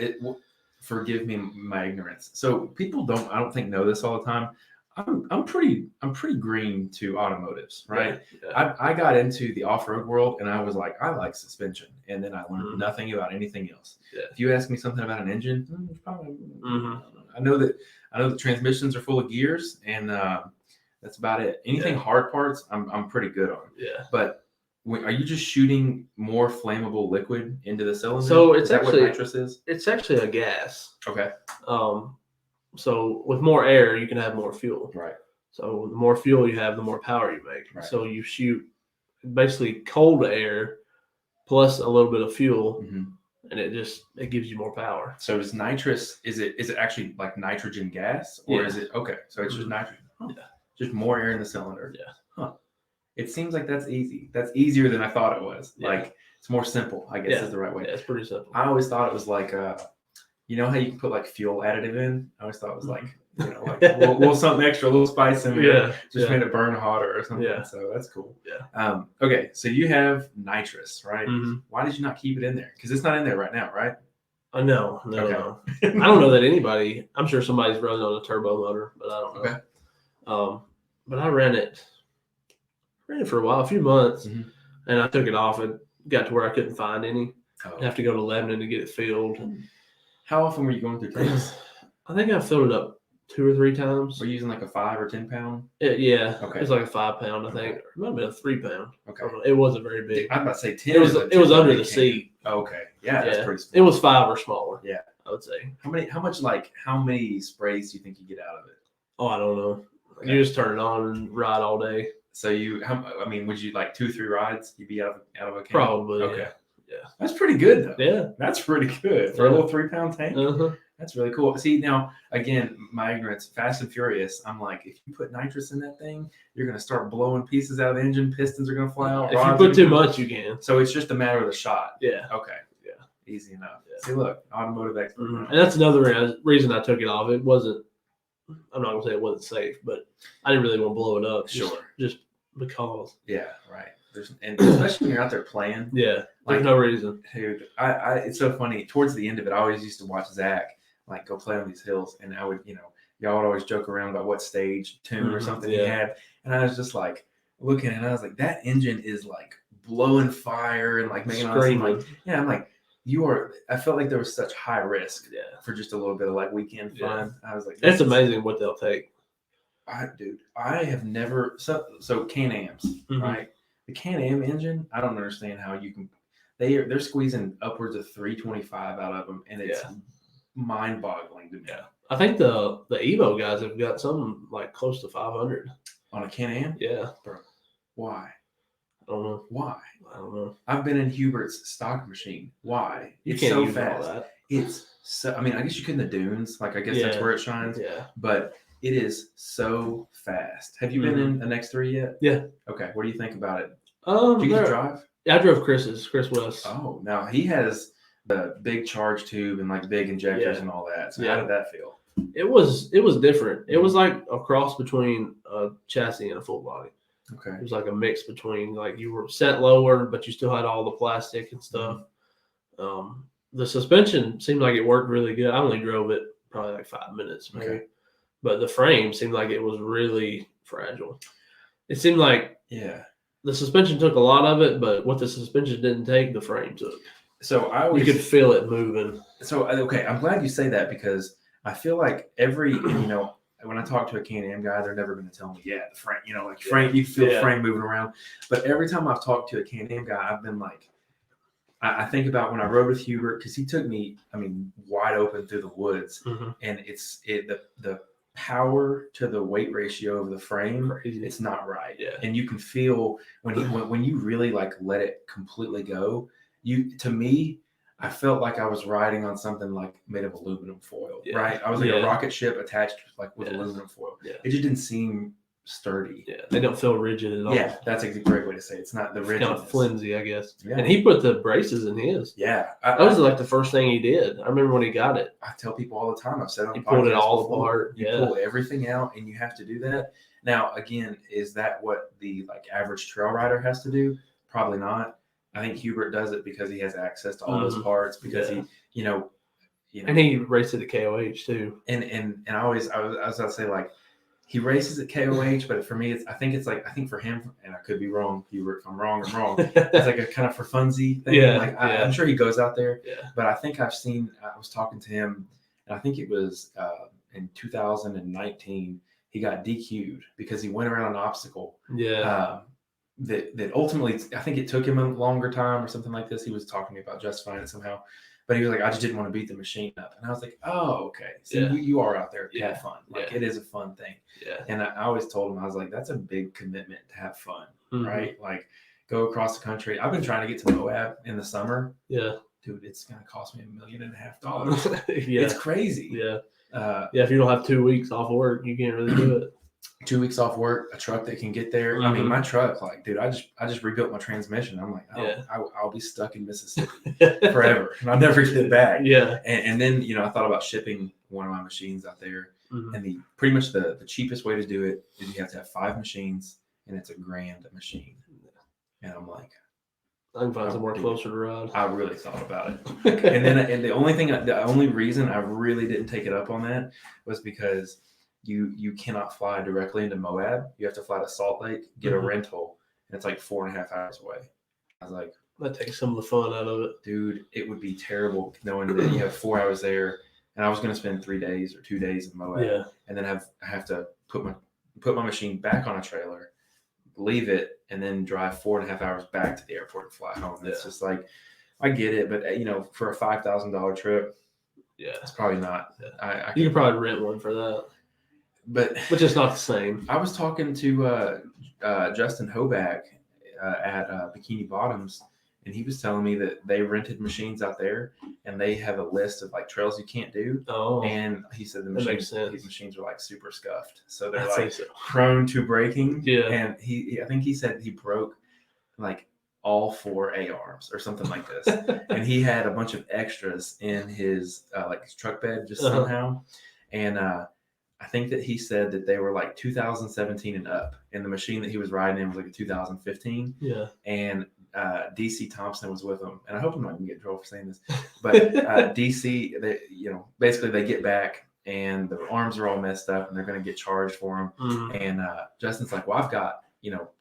forgive me my ignorance. So people I don't think know this all the time. I'm pretty green to automotives, right? Yeah. I got into the off-road world and I was like, I like suspension. And then I learned nothing about anything else. Yeah. If you ask me something about an engine, probably, I know that transmissions are full of gears and that's about it. Anything hard parts, I'm pretty good on. Yeah. But are you just shooting more flammable liquid into the cylinder? So is that what nitrous is? It's actually a gas. Okay. So with more air, you can have more fuel. Right. So the more fuel you have, the more power you make. Right. So you shoot basically cold air plus a little bit of fuel, and it gives you more power. So is nitrous? Is it actually like nitrogen gas, or is it okay? So it's just nitrogen. Huh. Yeah. Just more air in the cylinder. Yeah. Huh. It seems like that's easy. That's easier than I thought it was. Yeah. Like it's more simple, I guess is the right way. Yeah, it's pretty simple. I always thought it was like, you know how you can put like fuel additive in? I always thought it was like like a little something extra, a little spice in there. Yeah. Made it burn hotter or something. Yeah. So that's cool. Yeah. Okay, so you have nitrous, right? Mm-hmm. Why did you not keep it in there? Because it's not in there right now, right? No. Okay. I don't know that anybody. I'm sure somebody's running on a turbo motor, but I don't know. Okay. But I ran it for a while, a few months, and I took it off and got to where I couldn't find any. I'd have to go to Lebanon to get it filled. How often were you going through tanks? I think I filled it up 2 or 3 times. Were you using like a 5 or 10 pound? Yeah. Okay. It was like a 5 pound, I think. It might have been a 3 pound. Okay. It wasn't very big. I'm about to say 10. It was under the seat. Okay. Yeah, that's pretty small. It was 5 or smaller. Yeah. I would say. How many sprays do you think you get out of it? Oh, I don't know. Okay. You just turn it on and ride all day. So would you like 2-3 rides? You'd be out of a can? Probably. Okay. Yeah. That's pretty good though. Yeah. That's pretty good for a little 3 pound tank. Uh-huh. That's really cool. See, now again, my ignorance, Fast and Furious. I'm like, if you put nitrous in that thing, you're gonna start blowing pieces out of the engine. Pistons are gonna fly out. If you put too much, you can. So it's just a matter of the shot. Yeah. Okay. Yeah. Easy enough. Yeah. See, look, automotive expert. And that's another reason I took it off. It wasn't. I'm not gonna say it wasn't safe, but I didn't really want to blow it up. Sure. Just because. Yeah. Right. And especially when you're out there playing. Yeah. There's no reason. Dude, it's so funny. Towards the end of it, I always used to watch Zach like go play on these hills, and I would, y'all would always joke around about what stage tune or something he had, and I was just like looking, and I was like, that engine is like blowing fire and like making all this, like, I'm like, I felt like there was such high risk for just a little bit of like weekend fun. I was like, it's amazing what they'll take. I have never so Can-Ams, right? The Can-Am engine, I don't understand how you can. They're squeezing upwards of 325 out of them, and it's mind-boggling to me. Yeah, I think the Evo guys have got something like close to 500 on a Can-Am. Yeah, bro. Why? I don't know. Why? I don't know. I've been in Hubert's stock machine. Why? It's so fast. It's so. I mean, I guess you could in the dunes. Like, I guess that's where it shines. Yeah. But it is so fast. Have you been in an X3 yet? Yeah. Okay. What do you think about it? Did you get to drive? Yeah, I drove Chris West. Oh, now he has the big charge tube and like big injectors and all that. So how did that feel? It was different. It was like a cross between a chassis and a full body. Okay. It was like a mix between, like, you were set lower, but you still had all the plastic and stuff. The suspension seemed like it worked really good. I only drove it probably like 5 minutes, maybe. Okay. But the frame seemed like it was really fragile. It seemed like the suspension took a lot of it, but what the suspension didn't take, the frame took. So you could feel it moving. So okay, I'm glad you say that, because I feel like every when I talk to a Can-Am guy, they're never going to tell me, the frame, frame, you feel the frame moving around. But every time I've talked to a Can-Am guy, I've been like, I think about when I rode with Hubert, because he took me, wide open through the woods, and the power to the weight ratio of the frame, it's not right. Yeah. And you can feel when you really like let it completely go, to me, I felt like I was riding on something like made of aluminum foil, right? I was like a rocket ship attached like with aluminum foil. Yeah. It just didn't seem sturdy. Yeah, they don't feel rigid at all. Yeah, that's a great way to say it. It's not the rigid. Kind of flimsy, I guess. Yeah. And he put the braces in his. Yeah. That was like the first thing he did. I remember when he got it. I tell people all the time, I've said on the podcast, pulled it all apart. You pull everything out, and you have to do that. Now, again, is that what the average trail rider has to do? Probably not. I think Hubert does it because he has access to all those parts, because he, and he raced at the KOH too. And I was about to say, like, he races at KOH, but for me, I think for him, and I could be wrong, Hubert, if I'm wrong, I'm wrong. It's like a kind of for funsies thing. Yeah. I'm sure he goes out there, but I think I was talking to him, and I think it was in 2019, he got DQ'd because he went around an obstacle. Yeah. That ultimately, I think it took him a longer time or something like this. He was talking to me about justifying it somehow, but he was like, I just didn't want to beat the machine up. And I was like, oh, okay. See, you are out there to have fun. Like, it is a fun thing. Yeah. And I always told him, I was like, that's a big commitment to have fun, right? Like, go across the country. I've been trying to get to Moab in the summer. Yeah. Dude, it's going to cost me $1.5 million. Yeah. It's crazy. Yeah. If you don't have 2 weeks off work, you can't really do it. 2 weeks off work, a truck that can get there. I mean, my truck, like, dude, I just rebuilt my transmission. I'm like, I'll be stuck in Mississippi forever, and I'll never get it back. Yeah. And then, I thought about shipping one of my machines out there, And pretty much the cheapest way to do it is you have to have 5 machines, and it's $1,000 a machine. And I'm like, I can find somewhere closer to ride. I really thought about it. and the only reason I really didn't take it up on that was because you cannot fly directly into Moab. You have to fly to Salt Lake, get a rental, and it's like 4.5 hours away. I was like, that takes some of the fun out of it. Dude, it would be terrible knowing that you have 4 hours there, and I was going to spend 3 days or 2 days in Moab, and then I have to put my machine back on a trailer, leave it, and then drive 4.5 hours back to the airport and fly home. It's just like, I get it, but for a $5,000 trip, it's probably not. You could probably rent one for that, but it's not the same. I was talking to Justin Hoback at Bikini Bottoms, and he was telling me that they rented machines out there, and they have a list of like trails you can't do. Oh, and he said these machines are like super scuffed, so they're prone to breaking. Yeah, and I think he said he broke like all 4 A-arms or something like this, and he had a bunch of extras in his like his truck bed just somehow, and I think that he said that they were like 2017 and up, and the machine that he was riding in was like a 2015. Yeah, and DC Thompson was with him, and I hope I'm not gonna get in trouble for saying this, but DC, basically they get back and the arms are all messed up, and they're gonna get charged for them. And Justin's like, well, I've got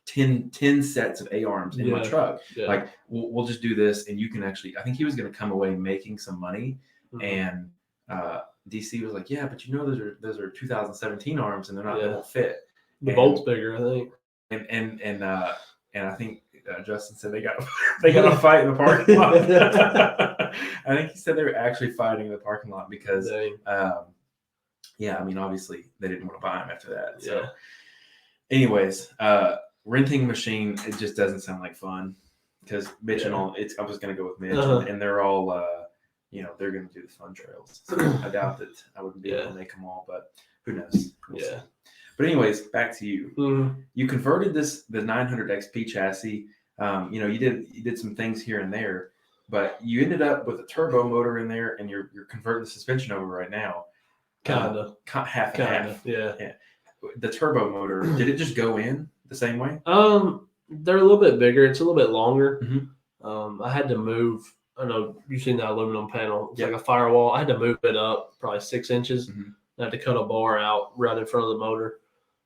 10 sets of A-arms in my truck. Like, we'll just do this, and you can actually. I think he was gonna come away making some money, and DC was like, yeah, but those are 2017 arms, and they're not. They won't fit. The bolt's bigger, I think. And I think Justin said they got a fight in the parking lot. I think he said they were actually fighting in the parking lot because, obviously they didn't want to buy them after that. So, anyways, renting machine, it just doesn't sound like fun because Mitch and all. I was going to go with Mitch, and they're all, they're going to do the fun trails. So I doubt that I wouldn't be able to make them all, but who knows? We'll see. But anyways, back to you. You converted the 900 XP chassis. You did some things here and there, but you ended up with a turbo motor in there, and you're converting the suspension over right now. Kinda. Half and half. Yeah. The turbo motor, did it just go in the same way? They're a little bit bigger. It's a little bit longer. I had to move. I know you've seen that aluminum panel. It's like a firewall. I had to move it up probably 6 inches. I had to cut a bar out right in front of the motor.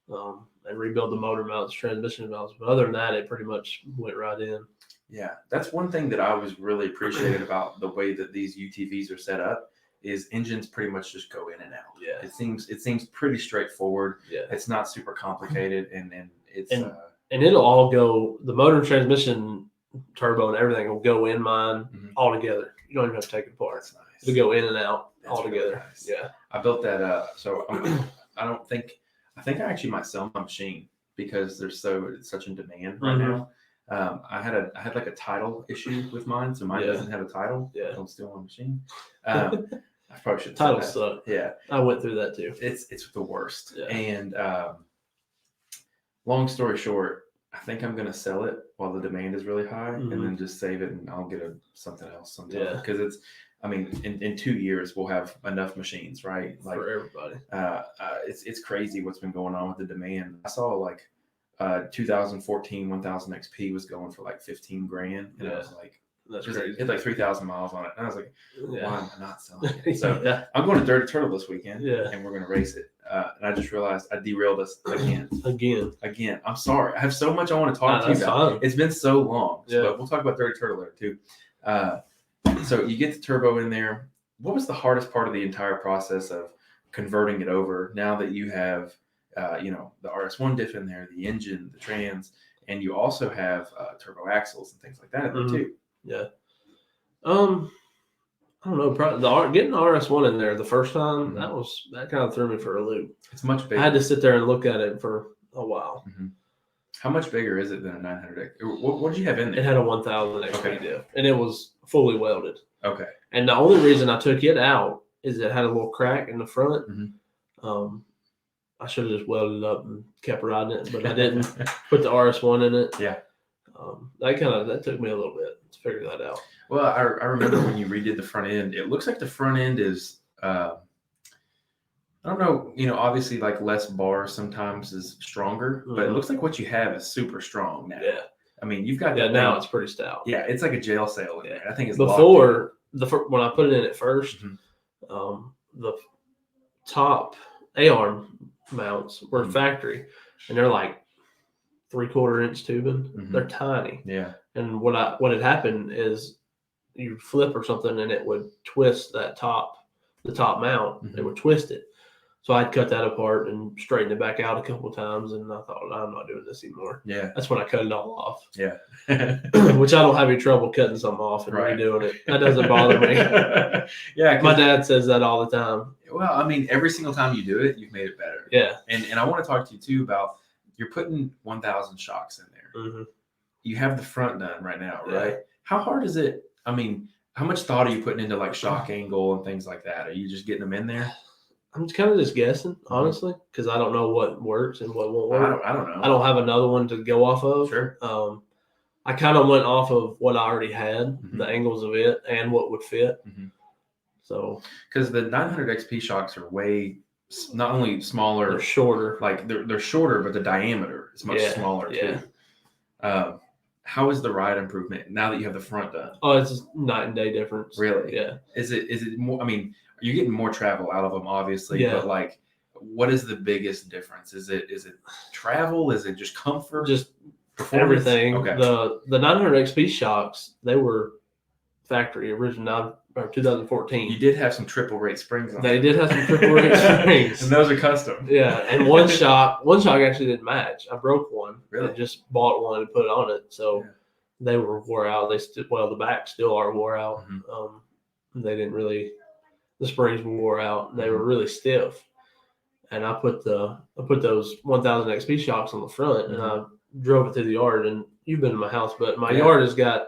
And rebuild the motor mounts, transmission mounts. But other than that, it pretty much went right in. Yeah, that's one thing that I was really appreciated about the way that these UTVs are set up is engines pretty much just go in and out. Yeah, it seems pretty straightforward. Yeah, it's not super complicated, and it's and it'll all go. The motor, transmission, turbo, and everything will go in mine all together. You don't even have to take it apart. That's nice. It'll go in and out all together. Really nice. Yeah, I built that. So I think I actually might sell my machine because it's such in demand right now. I had like a title issue with mine, so mine doesn't have a title. Yeah, don't steal my machine. I probably should. Titles suck. Yeah, I went through that too. It's the worst. Yeah. And long story short, I think I'm gonna sell it while the demand is really high, and then just save it, and I'll get something else sometime. Yeah, because it's. I mean, in 2 years we'll have enough machines, right? Like for everybody. It's crazy what's been going on with the demand. I saw like 2014 1000 XP was going for like $15,000, and I was like, that's crazy. It had like 3,000 miles on it, and I was like, why am I not selling it? So I'm going to Dirty Turtle this weekend, and we're going to race it. And I just realized I derailed us again. I'm sorry. I have so much I want to talk to you about. Fine. It's been so long, but we'll talk about Dirty Turtle later too. So you get the turbo in there. What was the hardest part of the entire process of converting it over now that you have, the RS1 diff in there, the engine, the trans, and you also have turbo axles and things like that in there too? Yeah. I don't know. Getting the RS1 in there the first time, that kind of threw me for a loop. It's much bigger. I had to sit there and look at it for a while. How much bigger is it than a 900? What did you have in there? It had a 1000 XP diff, and it was fully welded. Okay. And the only reason I took it out is it had a little crack in the front. I should have just welded it up and kept riding it, but I didn't. Put the RS1 in it. Yeah. That took me a little bit to figure that out. Well, I remember when you redid the front end. It looks like the front end is I don't know, obviously like less bar sometimes is stronger, but it looks like what you have is super strong now. Yeah. I mean, you've got Yeah, that now thing. it's pretty stout. Yeah, it's like a jail cell in there. I think it's before when I put it in at first, Mhm. The top A-arm mounts were factory, and they're like 3/4 inch tubing. They're tiny. Yeah. And what had happened is you flip or something, and it would twist the top mount. It would twist it. So I'd cut that apart and straighten it back out a couple of times, and I thought, I'm not doing this anymore. Yeah. That's when I cut it all off. Yeah. Which I don't have any trouble cutting something off and redoing it. That doesn't bother me. Yeah. My dad says that all the time. Well, I mean, every single time you do it, you've made it better. Yeah. And I want to talk to you too about you're putting 1,000 shocks in there. You have the front done right now, right? Yeah. How hard is it? I mean, how much thought are you putting into like shock angle and things like that? Are you just getting them in there? I'm kind of just guessing, honestly, because I don't know what works and what won't work. I don't know. I don't have another one to go off of. Sure. I kind of went off of what I already had, the angles of it, and what would fit. So, because the 900 XP shocks are way not only smaller, they're shorter. Like they're shorter, but the diameter is much smaller too. How is the ride improvement now that you have the front done? Oh, it's just night and day difference. Really? Yeah. Is it more? I mean, you're getting more travel out of them, obviously. Yeah. But like, what is the biggest difference? Is it travel? Is it just comfort? Just everything. Okay. The 900 XP shocks, they were factory original or 2014. You did have some triple rate springs on They did have some triple rate springs. And those are custom. Yeah. And one shock actually didn't match. I broke one. Really? And just bought one and put it on it. So they were wore out. The backs still are wore out. They didn't really, the springs wore out. They were really stiff. And I put those 1000 XP shocks on the front and I drove it through the yard. And you've been to my house, but my yard has got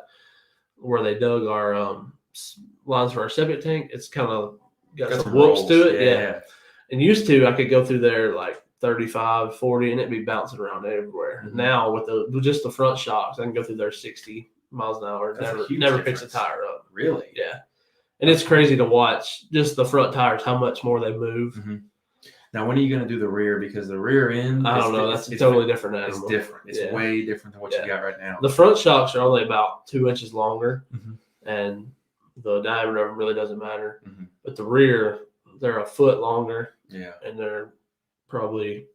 where they dug our lines for our septic tank. It's kind of got some whoops to it. Yeah. And used to, I could go through there like 35, 40, and it'd be bouncing around everywhere. Now with just the front shocks, I can go through there 60 miles an hour. Never picks a tire up. Really? Yeah. And it's crazy to watch just the front tires, how much more they move. Now, when are you going to do the rear? Because the rear end, I don't know. That's a totally different animal. It's different. It's way different than what you got right now. The front shocks are only about 2 inches longer, and the diameter of them really doesn't matter. But the rear, they're a foot longer. Yeah. And they're probably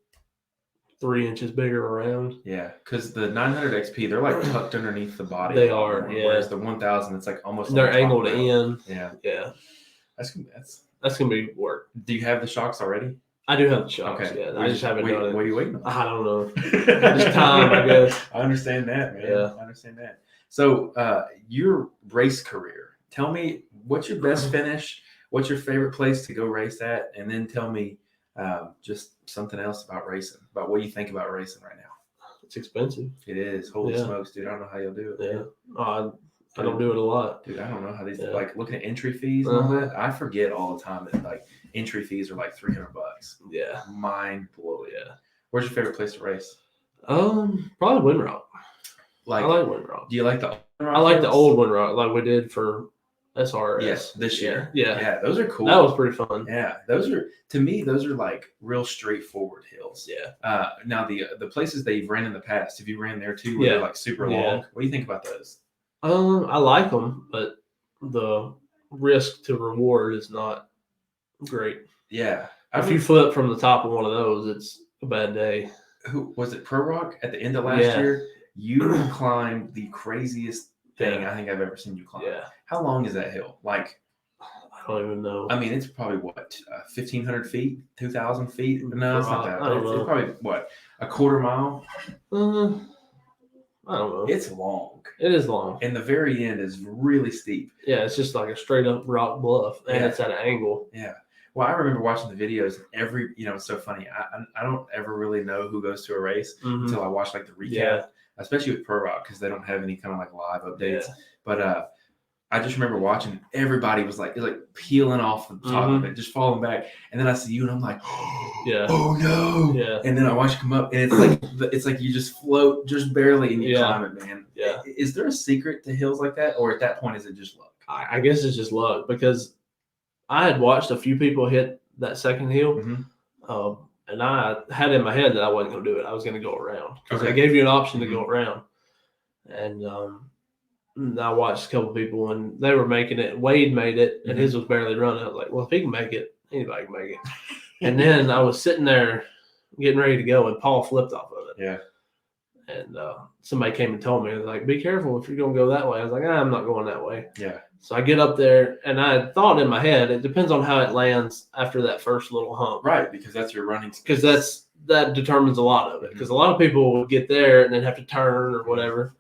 3 inches bigger around. Yeah, because the 900 XP, they're like tucked underneath the body. They are, Whereas the 1000, it's like almost. They're angled in. Yeah. Yeah. That's gonna be work. Do you have the shocks already? I do have the shocks. Okay. Yeah, I just haven't done it. What are you waiting on? I don't know. Just time, I guess. I understand that, man. Yeah. I understand that. So, your race career. Tell me, what's your best finish? What's your favorite place to go race at? And then tell me just something else about racing, about what you think about racing right now. It's expensive. It is. Holy smokes, dude. I don't know how you'll do it. Yeah. I don't do it a lot. Dude, I don't know how these, like looking at entry fees and all that. I forget all the time that like entry fees are like $300. Yeah. Mind blowing. Yeah. Where's your favorite place to race? Probably Windrock. I like Windrock. Do you like the I like the old Windrock like we did for SRS. Yes, this year. Yeah. Those are cool. That was pretty fun. Yeah. To me, those are like real straightforward hills. Yeah. Now the places that you've ran in the past, have you ran there too where they're like super long? What do you think about those? I like them, but the risk to reward is not great. Yeah. If you flip from the top of one of those, it's a bad day. Who was it? Pro Rock at the end of last year? You climbed the craziest thing I think I've ever seen you climb. Yeah. How long is that hill? Like, I don't even know. I mean, it's probably what, 1,500 feet, 2,000 feet? No, it's not that. It's probably what, a quarter mile? I don't know. It's long. It is long. And the very end is really steep. Yeah, it's just like a straight up rock bluff, and it's at an angle. Yeah. Well, I remember watching the videos. It's so funny. I don't ever really know who goes to a race until I watch like the recap, especially with Pro Rock because they don't have any kind of like live updates. Yeah. But I just remember watching. Everybody was like peeling off the top of it, just falling back. And then I see you, and I'm like, oh no! Yeah. And then I watch you come up, and it's like you just float just barely, and you climb it, man. Yeah. Is there a secret to hills like that, or at that point is it just luck? I guess it's just luck because I had watched a few people hit that second hill. And I had in my head that I wasn't going to do it. I was going to go around because they gave you an option to go around. And I watched a couple people and they were making it. Wade made it and his was barely running. I was like, well, if he can make it, anybody can make it. And then I was sitting there getting ready to go and Paul flipped off of it. Yeah. And somebody came and told me, I was like, be careful if you're going to go that way. I was like, I'm not going that way. Yeah. So I get up there, and I thought in my head, it depends on how it lands after that first little hump. Right, because that's your running speed. Because that determines a lot of it. Because a lot of people would get there and then have to turn or whatever.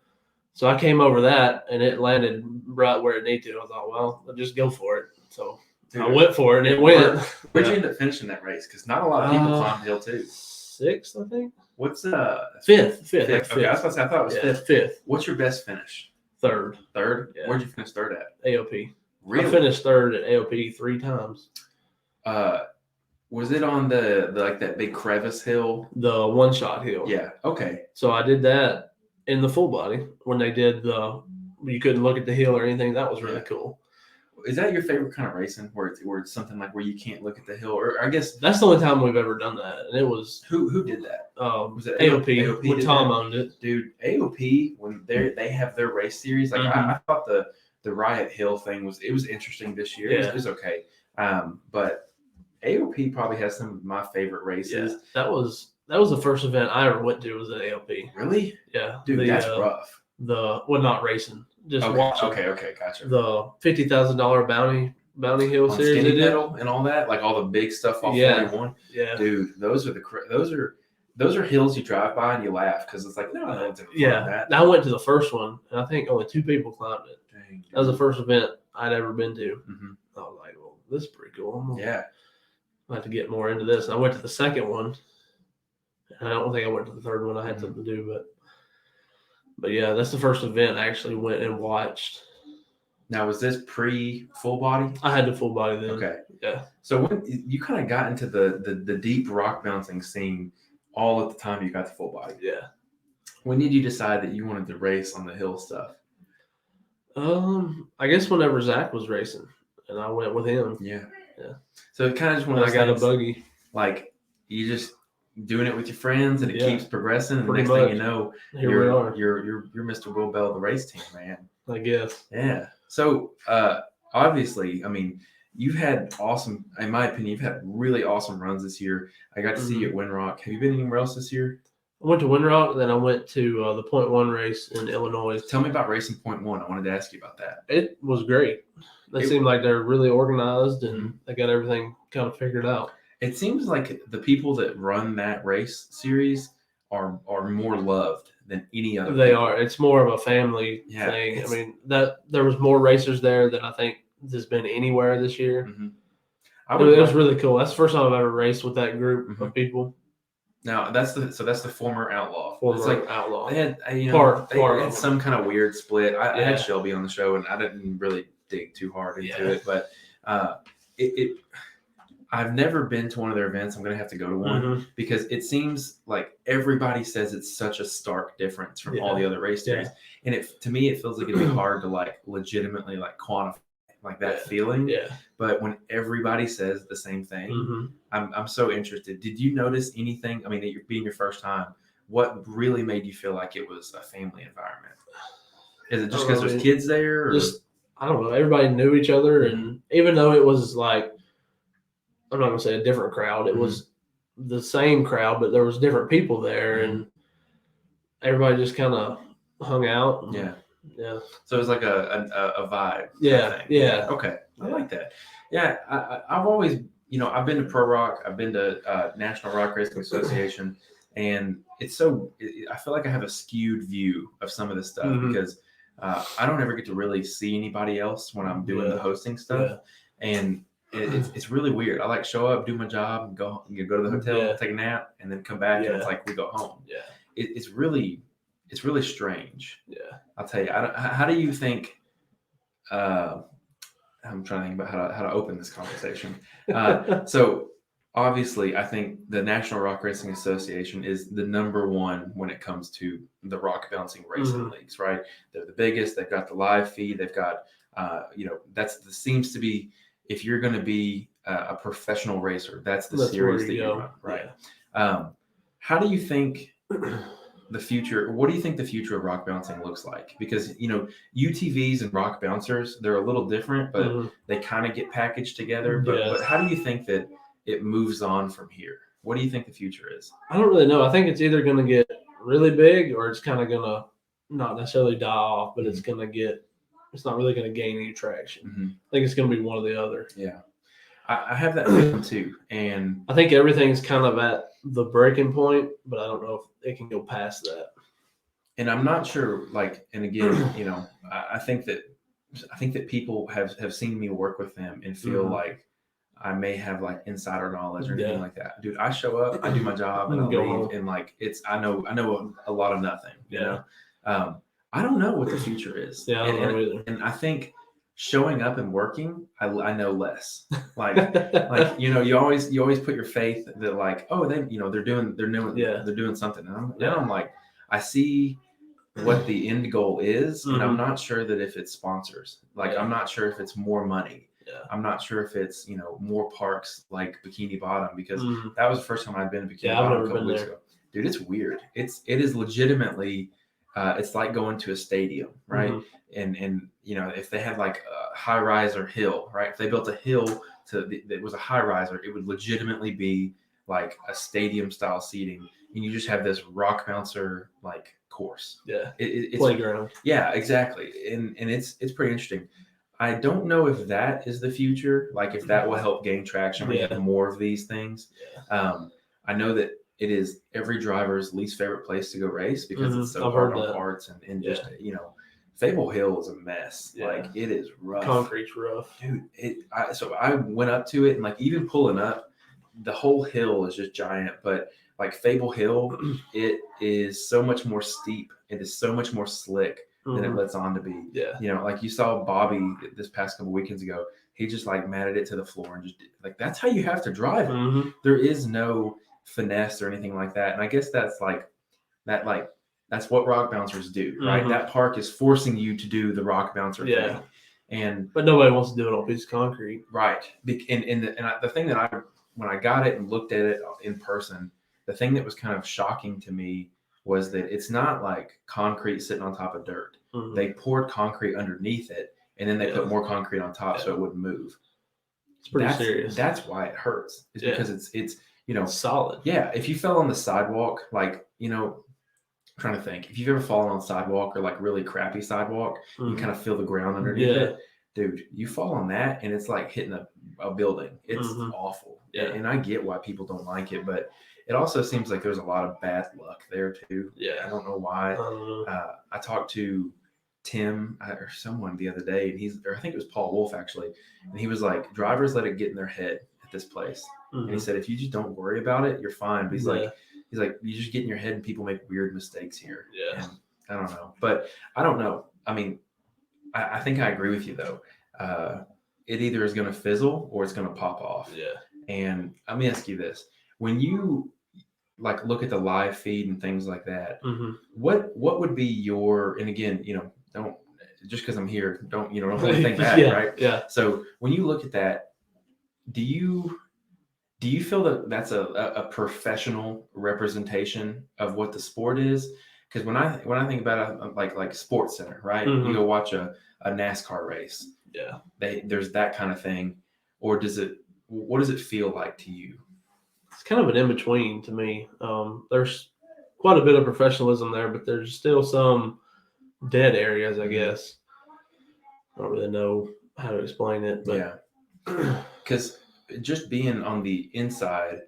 So I came over that, and it landed right where it needed to. I thought, well, I'll just go for it. So I went for it, and it went. Where'd you end up finishing that race? Because not a lot of people climb the hill, too. 6th, I think. What's fifth? Okay, I was about to say, I thought it was fifth. 5th. What's your best finish? Third. Yeah. Where'd you finish third at? AOP. Really? I finished third at AOP 3 times. Was it on the like that big crevice hill? The one-shot hill. Yeah. Okay. So I did that in the full body when they did you couldn't look at the hill or anything. That was really cool. Is that your favorite kind of racing, where it's something like where you can't look at the hill? Or I guess that's the only time we've ever done that, and it was who did that? Was it AOP when Tom owned it? Dude, AOP when they have their race series, like I thought the Riot Hill thing was interesting this year. Yeah. It was okay, but AOP probably has some of my favorite races. Yeah, that was the first event I ever went to was at AOP. Really? Yeah, dude, that's rough. Not racing. Just watching. Okay, gotcha. The $50,000 bounty hill on series Skinny Pedal and all that, like all the big stuff off 41. Yeah, dude, those are hills you drive by and you laugh because it's like no, I don't that. I went to the first one and I think only 2 people climbed it. Dang, that was the first event I'd ever been to. I was like, well, this is pretty cool. I have to get more into this. And I went to the second one, and I don't think I went to the third one. I had something to do, but yeah, that's the first event I actually went and watched. Now, was this pre full body? I had the full body then. Okay. Yeah. So when you kind of got into the deep rock bouncing scene all at the time you got the full body. Yeah. When did you decide that you wanted to race on the hill stuff? I guess whenever Zach was racing and I went with him. Yeah. Yeah. So it kind of just when I got a buggy. Like you just doing it with your friends and it keeps progressing, and the next much. thing you know, Here we are. You're Mr. Will Bell of the race team, man. I guess. Yeah. So obviously, I mean, you've had awesome, in my opinion, you've had really awesome runs this year. I got to see you at Windrock. Have you been anywhere else this year? I went to Windrock, then I went to the Point One race in Illinois. Tell me about racing Point One. I wanted to ask you about that. It was great. They seemed like they're really organized and they got everything kind of figured out. It seems like the people that run that race series are more loved than any other. They are. It's more of a family thing. I mean, that there was more racers there than I think there's been anywhere this year. It was really cool. That's the first time I've ever raced with that group of people. Now that's the former outlaw. Outlaw. They had they had some kind of weird split. I had Shelby on the show and I didn't really dig too hard into it, but I've never been to one of their events. I'm going to have to go to one because it seems like everybody says it's such a stark difference from all the other race series. And to me, it feels like it'd be hard to like legitimately like quantify like that feeling. Yeah. But when everybody says the same thing, I'm so interested. Did you notice anything? I mean, it being your first time, what really made you feel like it was a family environment? Is it just because there's kids there? Or? Just, I don't know. Everybody knew each other. And even though it was like, I'm not going to say a different crowd. It was the same crowd, but there was different people there, and everybody just kind of hung out. And, yeah. So it was like a vibe. Yeah. Yeah. Okay. I like that. Yeah. I've always, I've been to Pro Rock. I've been to National Rock Racing Association, and it's I feel like I have a skewed view of some of this stuff because I don't ever get to really see anybody else when I'm doing the hosting stuff, and it's really weird. I like show up, do my job, and go to the hotel, take a nap, and then come back, and it's like we go home. Yeah, it's really strange. Yeah, I'll tell you. How do you think? I'm trying to think about how to open this conversation. So obviously, I think the National Rock Racing Association is the number one when it comes to the rock bouncing racing leagues. Right? They're the biggest. They've got the live feed. They've got seems to be. If you're going to be a professional racer. That's the That's series where that you you go. run, right? How do you think the future? What do you think the future of rock bouncing looks like? Because UTVs and rock bouncers, they're a little different, but they kind of get packaged together. But how do you think that it moves on from here? What do you think the future is? I don't really know. I think it's either going to get really big or it's kind of going to not necessarily die off, but it's not really going to gain any traction. I think it's going to be one or the other. Yeah. I have that feeling too. And I think everything's kind of at the breaking point, but I don't know if it can go past that. And I'm not sure, and again, I think that people have seen me work with them and feel like I may have insider knowledge or anything like that. Dude, I show up, I do my job, and I leave, home. And I know a lot of nothing. You know, I don't know what the future is. Yeah, I don't know either. And I think showing up and working, I know less. You always put your faith that they're doing something. And I'm like, I see what the end goal is, and I'm not sure that if it's sponsors, I'm not sure if it's more money. I'm not sure if it's more parks like Bikini Bottom, because that was the first time I'd been to Bikini Bottom a couple weeks ago. Dude, it's weird. It is legitimately it's like going to a stadium, right? And if they had a high rise or hill, right? If they built a hill that was a high riser, it would legitimately be like a stadium style seating, and you just have this rock bouncer course. Yeah, it's playground. Yeah, exactly, and it's pretty interesting. I don't know if that is the future, if that will help gain traction or get more of these things. I know that it is every driver's least favorite place to go race because it's so hard on parts and just Fable Hill is a mess. It is rough. Concrete's rough, dude. So I went up to it, and even pulling up, the whole hill is just giant. But Fable Hill, it is so much more steep. It is so much more slick than it lets on to be. Yeah. You saw Bobby this past couple weekends ago. He just matted it to the floor and just that's how you have to drive it. There is no finesse or anything like that. And I guess that's that's what rock bouncers do, right? That park is forcing you to do the rock bouncer thing. But nobody wants to do it on a piece of concrete. Right. And the thing that when I got it and looked at it in person, the thing that was kind of shocking to me was that it's not like concrete sitting on top of dirt. They poured concrete underneath it, and then they put more concrete on top so it wouldn't move. It's pretty serious. That's why it hurts. It's because it's solid. Yeah. If you fell on the sidewalk, I'm trying to think. If you've ever fallen on the sidewalk or really crappy sidewalk, you kind of feel the ground underneath it. Dude, you fall on that and it's like hitting a building. It's awful. Yeah. And I get why people don't like it, but it also seems like there's a lot of bad luck there too. Yeah. I don't know why. I talked to Tim or someone the other day, and I think it was Paul Wolf actually, and he was like, drivers let it get in their head at this place. And he said, if you just don't worry about it, you're fine. But he's like, you just get in your head and people make weird mistakes here. Yeah. And I don't know. But I don't know. I mean, I think I agree with you though. It either is going to fizzle or it's going to pop off. Yeah. And let me ask you this. When you look at the live feed and things like that, what would be your, and again, don't, just because I'm here, don't really think that, right? Yeah. So when you look at that, do you feel that that's a professional representation of what the sport is? Because when I think about it, like Sports Center, right? You go watch a NASCAR race. Yeah. There's that kind of thing. Or what does it feel like to you? It's kind of an in-between to me. There's quite a bit of professionalism there, but there's still some dead areas, I guess. I don't really know how to explain it. But yeah. Because just being on the inside,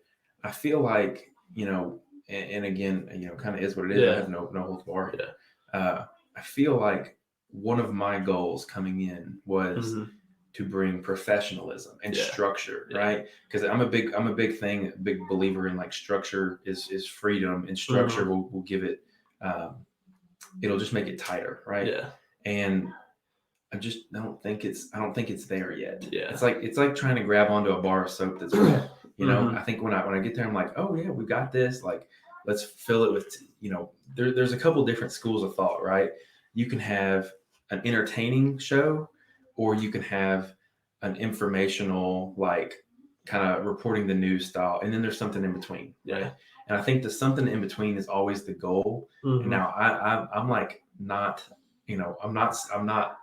I feel like, and again, kind of is what it is. I have no holds barred. Yeah. I feel like one of my goals coming in was to bring professionalism and structure, right? Because I'm a big big believer in structure is freedom, and structure will give it, it'll just make it tighter, right? Yeah. And I don't think it's there yet. Yeah. It's like trying to grab onto a bar of soap that's wet. I think when I get there, I'm like, oh yeah, we got this. Let's fill it with, there's a couple different schools of thought, right? You can have an entertaining show, or you can have an informational, kind of reporting the news style, and then there's something in between. Yeah. Right? And I think the something in between is always the goal. And now I'm like not, I'm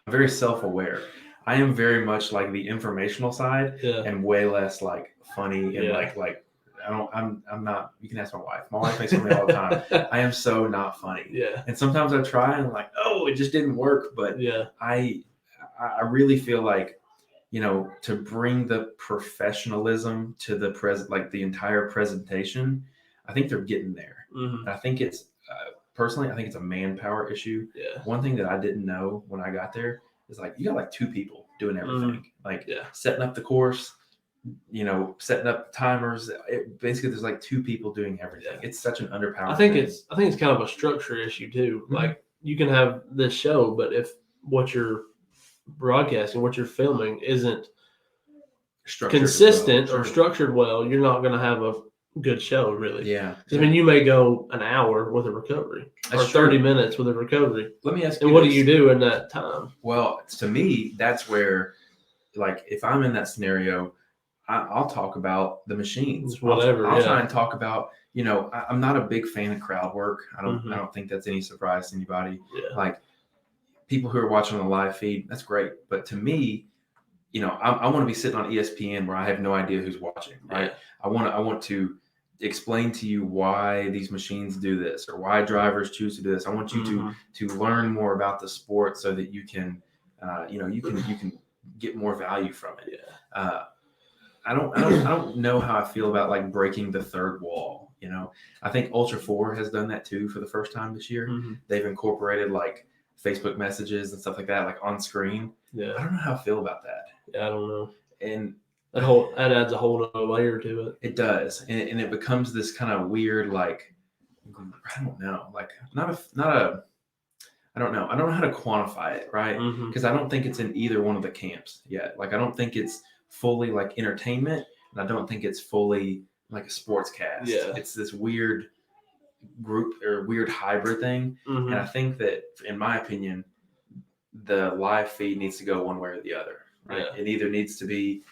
very self-aware. I am very much like the informational side and way less like funny and like I'm not, you can ask my wife. My wife makes fun of me all the time. I am so not funny. Yeah. And sometimes I try and I'm like, oh, it just didn't work. But I really feel like, to bring the professionalism to the entire presentation, I think they're getting there. And I think it's, personally, I think it's a manpower issue. Yeah. One thing that I didn't know when I got there is like, you got like 2 people doing everything, setting up the course, setting up timers. Basically, there's like 2 people doing everything. Yeah. It's such an underpowered. I think it's kind of a structure issue too. Mm-hmm. Like you can have this show, but if what you're broadcasting, what you're filming isn't consistent or structured well, you're not going to have a good show, really. Yeah. I mean, you may go an hour with a recovery or 30 minutes with a recovery. Let me ask you, and what do you do in that time? Well, to me, that's where, like, if I'm in that scenario, I'll talk about the machines. Whatever. I'll try and talk about, I'm not a big fan of crowd work. I don't think that's any surprise to anybody. Yeah. Like, people who are watching on the live feed, that's great. But to me, I want to be sitting on ESPN where I have no idea who's watching, right? Yeah. I want to explain to you why these machines do this or why drivers choose to do this. I want you to learn more about the sport so that you can, you can get more value from it. Yeah. I don't know how I feel about like breaking the third wall. I think Ultra 4 has done that too for the first time this year. Mm-hmm. They've incorporated like Facebook messages and stuff like that, like on screen. Yeah. I don't know how I feel about that. Yeah, I don't know. And that adds a whole other layer to it. It does. And it becomes this kind of weird, like, I don't know, like I don't know. I don't know how to quantify it, right? Because I don't think it's in either one of the camps yet. Like, I don't think it's fully like entertainment, and I don't think it's fully like a sports cast. Yeah. It's this weird group or weird hybrid thing. And I think that, in my opinion, the live feed needs to go one way or the other, right? Yeah. It either needs to be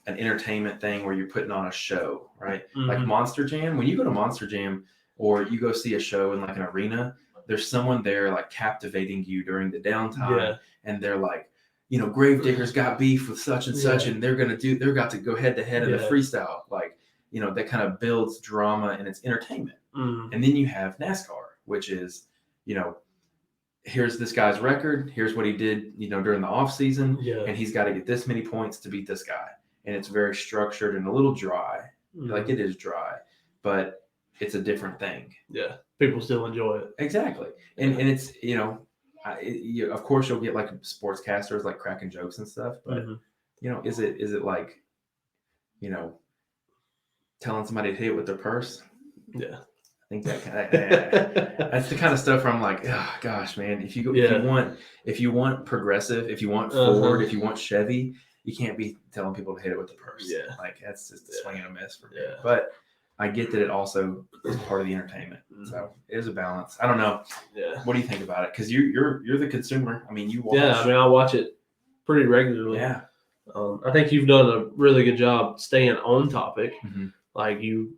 an entertainment thing where you're putting on a show, right? Like Monster Jam. When you go to Monster Jam or you go see a show in like an arena, there's someone there like captivating you during the downtime, and they're like, Gravediggers got beef with such and such, and they're got to go head to head in the freestyle. Like, that kind of builds drama and it's entertainment. And then you have NASCAR, which is, here's this guy's record. Here's what he did, during the off season, and he's got to get this many points to beat this guy. And it's very structured and a little dry. Like, it is dry, but it's a different thing. Yeah, people still enjoy it. Exactly, and it's of course you'll get like sportscasters like cracking jokes and stuff, but is it like telling somebody to hit it with their purse? Yeah. I think that's the kind of stuff where I'm like, oh gosh, man, if you want progressive, if you want Ford, if you want Chevy, you can't be telling people to hit it with the purse. Yeah. Like, that's just a swing and a miss for me. But I get that it also is part of the entertainment. So it is a balance. I don't know. Yeah. What do you think about it? Because you're the consumer. I mean, you watch. Yeah, I mean, I watch it pretty regularly. Yeah. I think you've done a really good job staying on topic. Like, you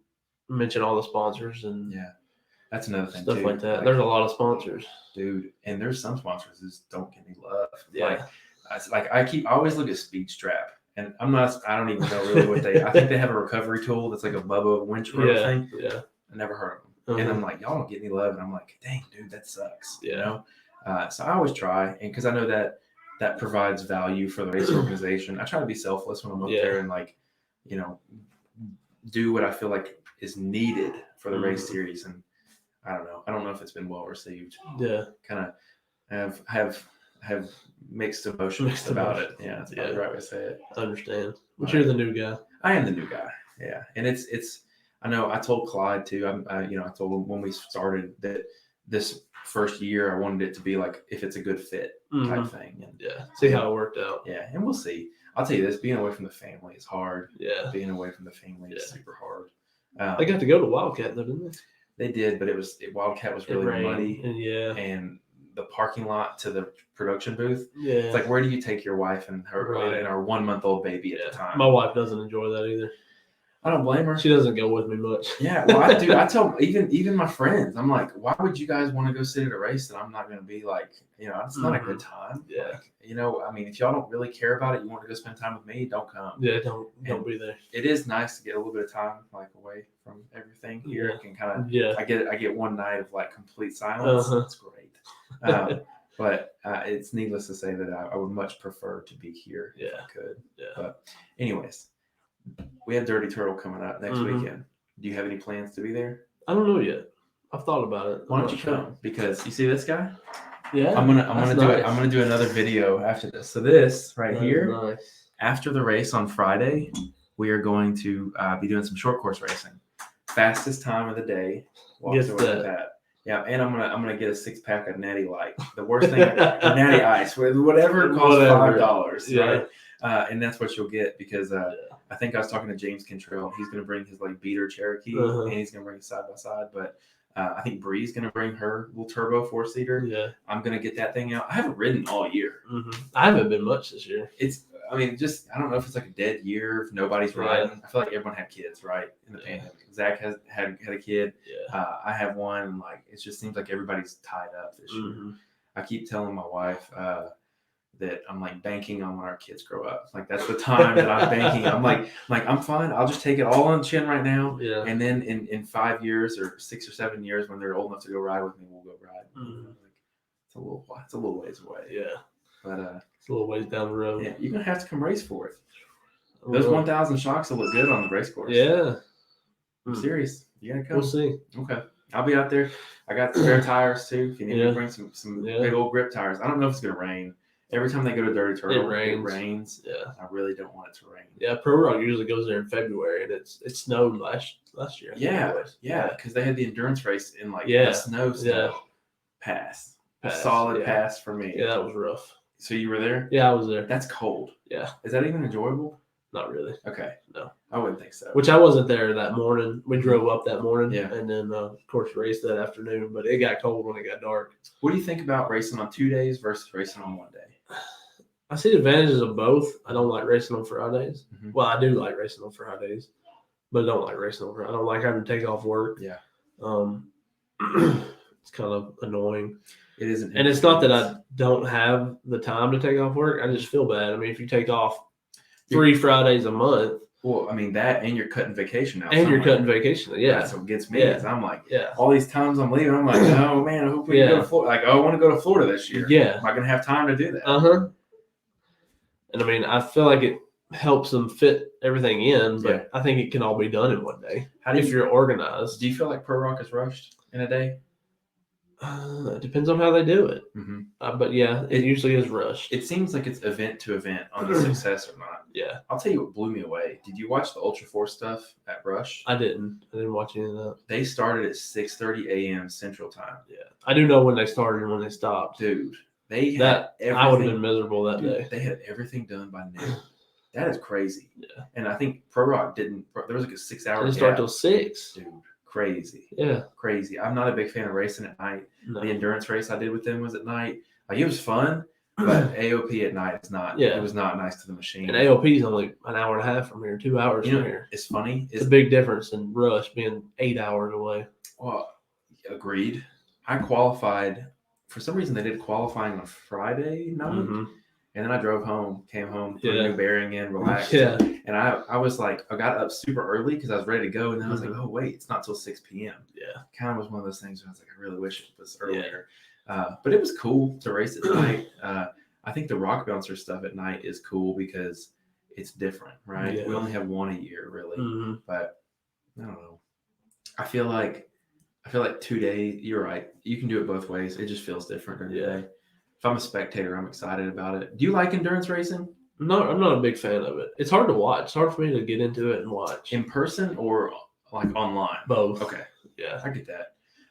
mentioned all the sponsors and that's another thing stuff too. like that. Like, there's a lot of sponsors, dude, and there's some sponsors that just don't get any love. I always look at Speed Strap, and I don't even know really what I think they have a recovery tool that's like a Bubba winch rope thing. Yeah, I never heard of them, and I'm like, y'all don't get any love, and I'm like, dang, dude, that sucks. Yeah. So I always try, and because I know that provides value for the race organization. I try to be selfless when I'm up there and like, do what I feel like is needed for the race series. And I don't know if it's been well received. Yeah. Kind of have mixed emotions about it. Yeah. That's the right way to say it. I understand. But you're the new guy. I am the new guy. Yeah. And it's, I know I told Clyde too, I told him when we started that this first year, I wanted it to be like, if it's a good fit type thing. And see how it worked out. Yeah. And we'll see. I'll tell you this, being away from the family is hard. Yeah. Being away from the family is super hard. They got to go to Wildcat though, didn't they? They did, but Wildcat was really muddy. And and the parking lot to the production booth. Yeah. It's like, where do you take your wife and her and our 1-month-old baby at the time? My wife doesn't enjoy that either. I don't blame her. She doesn't go with me much. Yeah, well, I do. I tell even my friends, I'm like, why would you guys want to go sit at a race that I'm not going to be like, it's not a good time. Yeah. Like, I mean, if y'all don't really care about it, you want to go spend time with me, don't come. Yeah, don't be there. It is nice to get a little bit of time like away from everything here. Yeah. I can kind of I get one night of like complete silence. It's great. But it's needless to say that I would much prefer to be here if I could. Yeah. But anyways, we have Dirty Turtle coming up next weekend. Do you have any plans to be there? I don't know yet. I've thought about it. Why don't you come? Because you see this guy? Yeah. I'm gonna do it. I'm gonna do another video after this. So this here, nice. After the race on Friday, we are going to be doing some short course racing. Fastest time of the day. Get that. Yeah, and I'm gonna get a 6-pack of Natty Light. The worst thing, Natty Ice, whatever it costs $5, right? And that's what you'll get because I think I was talking to James Cantrell. He's gonna bring his like beater Cherokee and he's gonna bring it side by side. But I think Bree's gonna bring her little turbo 4-seater. Yeah, I'm gonna get that thing out. I haven't ridden all year. I haven't been much this year. I don't know if it's like a dead year if nobody's riding. I feel like everyone had kids, right? In the pandemic. Zach had a kid. Yeah. I have one. Like, it just seems like everybody's tied up this year. I keep telling my wife that I'm like banking on when our kids grow up. Like, that's the time that I'm banking. I'm like, I'm fine. I'll just take it all on the chin right now. Yeah. And then in 5 years or 6 or 7 years, when they're old enough to go ride with me, we'll go ride. It's a little ways away. Yeah. But it's a little ways down the road. Yeah, you're gonna have to come race for it. Those 1,000 shocks will look good on the race course. Yeah, I'm serious. You gotta come. We'll see. Okay, I'll be out there. I got spare tires too. If you need me to bring some big old grip tires. I don't know if it's gonna rain. Every time they go to Dirty Turtle, it rains. Yeah, I really don't want it to rain. Yeah, Pro Rock usually goes there in February, and it snowed last year. Yeah, because they had the endurance race in like the snow. Pass. A solid pass for me. Yeah, that was rough. So you were there? Yeah, I was there. That's cold. Yeah. Is that even enjoyable? Not really. Okay. No. I wouldn't think so. Which I wasn't there that morning. We drove up that morning. Yeah. And then, of course, raced that afternoon. But it got cold when it got dark. What do you think about racing on 2 days versus racing on 1 day? I see the advantages of both. I don't like racing on Fridays. Well, I do like racing on Fridays. But I don't like racing on Fridays. I don't like having to take off work. Yeah. It's kind of annoying. It isn't. And it's not that I don't have the time to take off work. I just feel bad. I mean, if you take off 3 Fridays a month. Well, I mean, that and you're cutting vacation out. And you're cutting vacation. Yeah. That's what gets me. Is I'm like, yeah. All these times I'm leaving, I'm like, oh, man, I hope we can go to Florida. Like, I want to go to Florida this year. Yeah. Am I going to have time to do that? And I mean, I feel like it helps them fit everything in, but I think it can all be done in 1 day. If you're organized. Do you feel like Pro Rock is rushed in a day? It depends on how they do it. But yeah, it usually is rushed. It seems like it's event to event on the success or not. Yeah. I'll tell you what blew me away. Did you watch the Ultra 4 stuff at Rush? I didn't watch any of that. They started at 6:30 a.m. Central Time. Yeah. I do know when they started and when they stopped. Dude, they had everything. I would have been miserable that day. They had everything done by noon. That is crazy. Yeah. And I think Pro Rock didn't. There was like a 6 hour. They start till 6. Dude, crazy. Yeah. Crazy. I'm not a big fan of racing at night. No. The endurance race I did with them was at night. Like, it was fun, but AOP at night is not. Yeah. It was not nice to the machine. And AOP is only an hour and a half from here, 2 hours from here. It's funny. It's a big difference in Rush being 8 hours away. Well, agreed. I qualified. For some reason, they did qualifying on Friday night. And then I drove home, came home, put a new bearing in, relaxed. Yeah. And I was like, I got up super early because I was ready to go. And then I was like, oh, wait, it's not till 6 p.m. Yeah. Kind of was one of those things where I was like, I really wish it was earlier. But it was cool to race at night. I think the rock bouncer stuff at night is cool because it's different, right? Yeah. We only have one a year, really. But I don't know. I feel like 2 days, you're right. You can do it both ways. It just feels different during the day. If I'm a spectator, I'm excited about it. Do you like endurance racing? No, I'm not a big fan of it. It's hard to watch. It's hard for me to get into it and watch. In person or like online? Both. Okay. Yeah. I get that.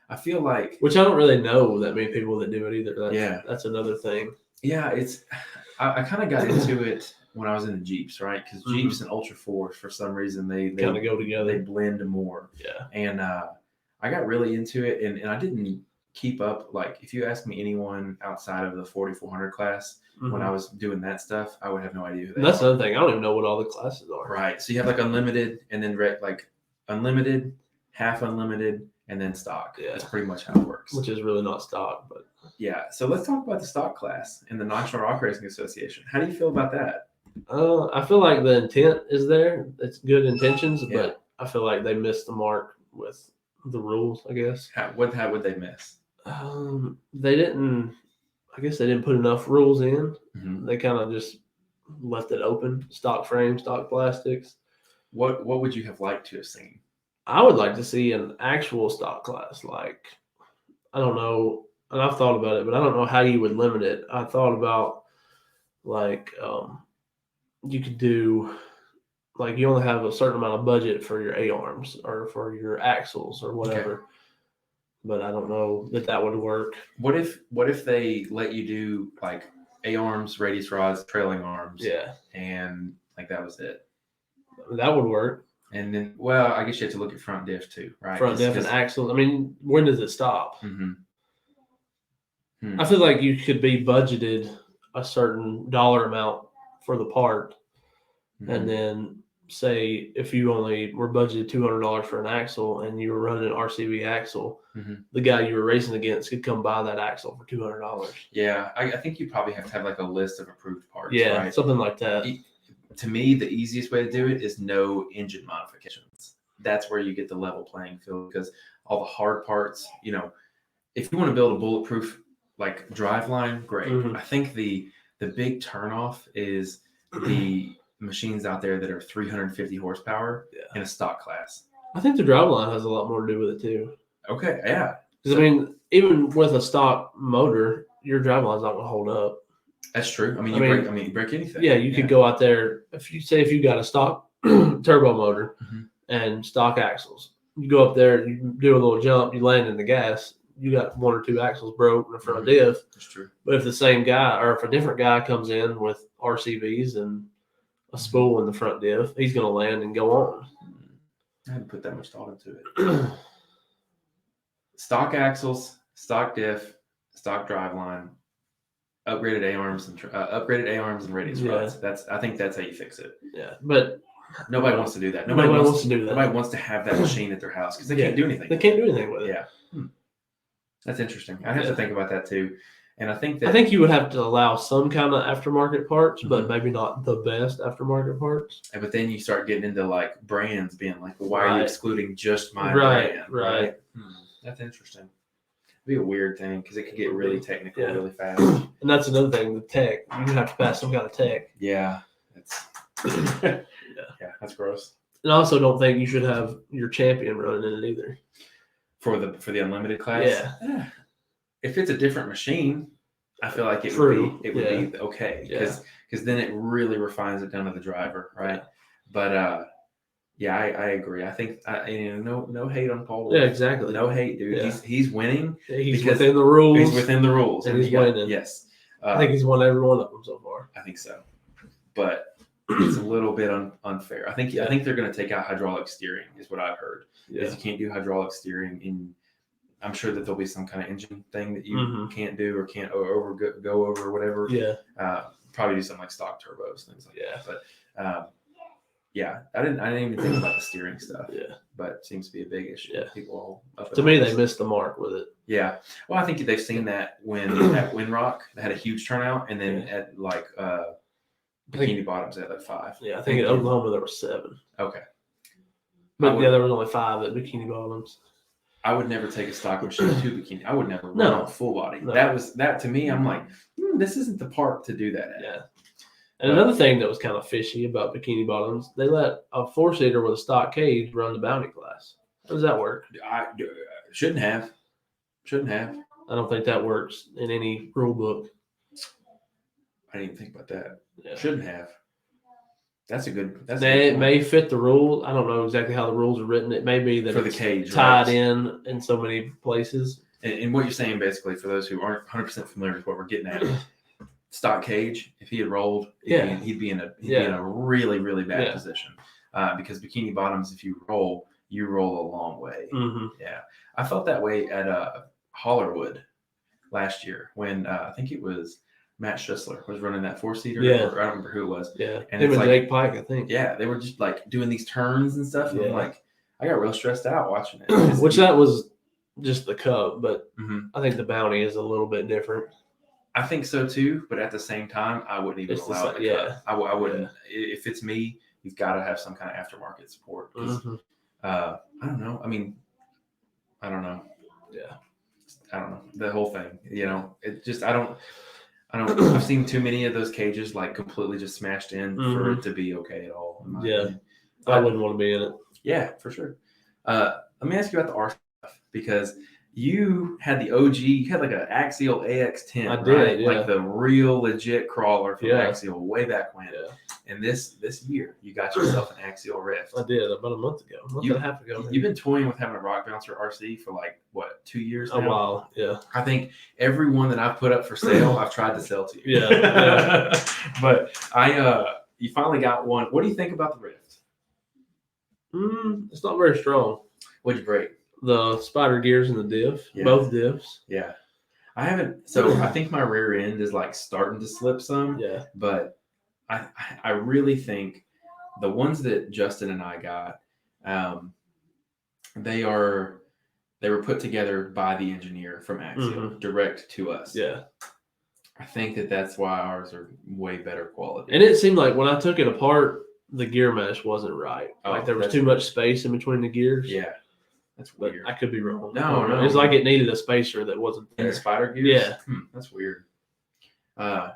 I feel like... Which I don't really know that many people that do it either. That's another thing. Yeah, I kind of got into it when I was in the Jeeps, right? Because Jeeps and Ultra 4s, for some reason, they kind of go together. They blend more. Yeah. And I got really into it, and I didn't keep up. Like if you ask me anyone outside of the 4400 class, when I was doing that stuff, I would have no idea who they That's are. another thing. I don't even know what all the classes are. Right. So you have like unlimited, and then like unlimited, half unlimited, and then stock. Yeah. That's pretty much how it works. Which is really not stock, but yeah. So let's talk about the stock class in the National Rock Racing Association. How do you feel about that? I feel like the intent is there. It's good intentions, Yeah. but I feel like they missed the mark with the rules, I guess. How would they miss? They didn't. I guess they didn't put enough rules in. Mm-hmm. They kind of just left it open. Stock frames, stock plastics. What would you have liked to have seen? I would like to see an actual stock class. Like, I don't know, and I've thought about it, but I don't know how you would limit it. I thought about like you could do like you only have a certain amount of budget for your A-arms or for your axles or whatever. Okay. But I don't know that would work. What if they let you do like A-arms, radius rods, trailing arms? Yeah. And like that was it. That would work. And then, well, I guess you have to look at front diff too, right? Front diff and axles. I mean, when does it stop? Mm-hmm. I feel like you could be budgeted a certain dollar amount for the part, and then say if you only were budgeted $200 for an axle and you were running an RCV axle, the guy you were racing against could come buy that axle for $200. Yeah, I think you probably have to have like a list of approved parts. Yeah, right? Something like that. To me, the easiest way to do it is no engine modifications. That's where you get the level playing field, because all the hard parts, you know, if you want to build a bulletproof like driveline, great. I think the big turnoff is the machines out there that are 350 horsepower in a stock class. I think the driveline has a lot more to do with it too. Okay, yeah. Because I mean, even with a stock motor, your driveline's not going to hold up. That's true. I mean, you break anything. Yeah, you could go out there. If you got a stock turbo motor and stock axles, you go up there, you do a little jump, you land in the gas, you got one or two axles broke in the front diff. That's true. But if the same guy or if a different guy comes in with RCVs and a spool in the front diff, he's going to land and go on. I hadn't put that much thought into it. Stock axles, stock diff, stock driveline, upgraded A-arms and radius rods. I think that's how you fix it. Yeah, but nobody wants to do that. Nobody wants to do that. Nobody wants to have that machine at their house because they can't do anything. They can't do anything with it. Yeah, that's interesting. I have to think about that too. And I think you would have to allow some kind of aftermarket parts, but maybe not the best aftermarket parts. But then you start getting into like brands being like, well, why are you excluding just my brand? Right. That's interesting. It'd be a weird thing because it could get really technical really fast. And that's another thing, the tech. You have to pass some kind of tech. Yeah. That's gross. And I also don't think you should have your champion running in it either. For the unlimited class? Yeah. If it's a different machine, I feel like it would be okay because then it really refines it down to the driver, right? But I agree. I think no hate on Paul. Yeah, exactly. No hate, dude. Yeah. He's winning. He's within the rules. He's within the rules, and he's winning. Yes, I think he's won every one of them so far. I think so, but it's a little bit unfair. I think they're going to take out hydraulic steering, is what I've heard. Is you can't do hydraulic steering in. I'm sure that there'll be some kind of engine thing that you can't do or can't go over or whatever. Yeah. Probably do something like stock turbos, things like that. But I didn't even think about the steering stuff. Yeah. But it seems to be a big issue. Yeah. People all up. To me, they missed the mark with it. Yeah. Well, I think they've seen that when at Windrock they had a huge turnout, and then at like Bikini Bottoms they had like 5. Yeah, I think at Oklahoma there were 7. Okay. But there was only 5 at Bikini Bottoms. I would never take a stock machine to Bikini. I would never run on full body. No. That to me, I'm like, this isn't the park to do that at. Yeah. And another thing that was kind of fishy about Bikini Bottoms, they let a 4-seater with a stock cage run the bounty class. How does that work? Shouldn't have. I don't think that works in any rule book. I didn't even think about that. Yeah. Shouldn't have. It may fit the rules. I don't know exactly how the rules are written. It may be that for the cage tied in so many places. And what you're saying, basically, for those who aren't 100% familiar with what we're getting at, stock cage. If he had rolled, he'd be in a really, really bad position. Because Bikini Bottoms, if you roll a long way. Yeah, I felt that way at Hollerwood last year when I think it was Matt Schussler was running that 4-seater. Yeah. Or I don't remember who it was. Yeah. And Him it's and like, Jake Pike, I think. yeah, they were just like doing these turns and stuff. And I'm Yeah. like, I got real stressed out watching it. Which that was just the Cub, but Mhm. I think the Bounty is a little bit different. I think so too, but at the same time, I wouldn't even It's the allow it. same- yeah. I wouldn't. If it's me, you've got to have some kind of aftermarket support. 'Cause, Mhm. I don't know. I mean, I don't know. Yeah. I don't know the whole thing. You know, it just I don't. I've seen too many of those cages like completely just smashed in for it to be okay at all. In my opinion. I wouldn't want to be in it. Yeah, for sure. Let me ask you about the R stuff because you had the OG. You had like an Axial AX10, I did, right? yeah. Like the real legit crawler from Yeah. Axial way back when. Yeah. And this year, you got yourself an Axial Rift. I did about a month and a half ago. You've been toying with having a rock bouncer RC for like what, 2 years now? A while, yeah. I think every one that I've put up for sale, I've tried to sell to you. Yeah. But you finally got one. What do you think about the Rift? It's not very strong. What'd you break? The spider gears and the diff, Yeah. both diffs. Yeah. I haven't. So I think my rear end is like starting to slip some. Yeah. But I really think the ones that Justin and I got, they were put together by the engineer from Axial, direct to us. Yeah. I think that's why ours are way better quality. And it seemed like when I took it apart, the gear mesh wasn't right. Oh, Like there was too much space in between the gears. Yeah. That's But weird. I could be wrong. No. It's like it needed a spacer that wasn't In there. the spider gears? Yeah. That's weird.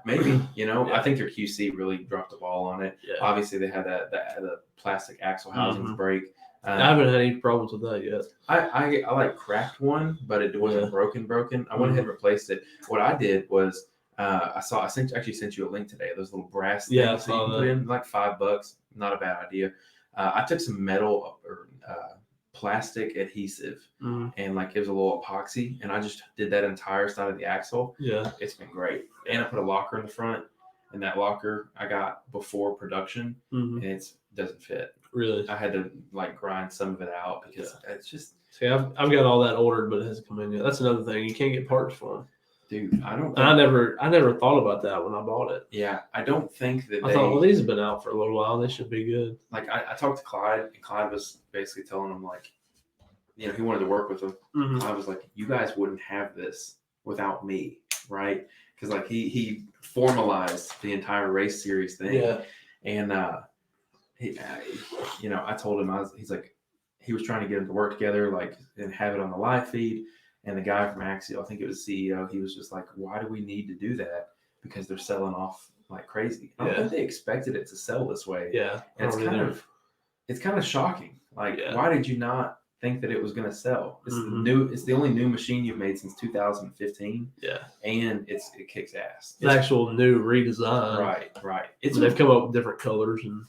Maybe, Yeah. I think their QC really dropped the ball on it. Yeah. Obviously, they had the plastic axle housings break. I haven't had any problems with that yet. I like cracked one, but it wasn't broken. I went ahead and replaced it. What I did was I actually sent you a link today. Those little brass things that you can put in, like $5. Not a bad idea. I took some metal or plastic adhesive and like it was a little epoxy, and I just did that entire side of the axle. Yeah, it's been great. And I put a locker in the front, and that locker I got before production, and it doesn't fit. Really, I had to like grind some of it out because it's just. See, I've got all that ordered, but it hasn't come in yet. That's another thing. You can't get parts for them. Dude, I don't. I never thought about that when I bought it. Yeah, I don't think that. I thought, well, these have been out for a little while. They should be good. Like I talked to Clyde, and Clyde was basically telling him like, he wanted to work with him. I was like, you guys wouldn't have this without me, right? Because like he formalized the entire race series thing. Yeah. And I told him he's like, he was trying to get them to work together, like, and have it on the live feed. And the guy from Axial, I think it was CEO, he was just like, why do we need to do that? Because they're selling off like crazy. I don't think they expected it to sell this way. Yeah. And it's kind of shocking. Like, why did you not think that it was going to sell? It's the only new machine you've made since 2015. Yeah. And it kicks ass. It's actual new redesign. Right. They've come up with different colors, and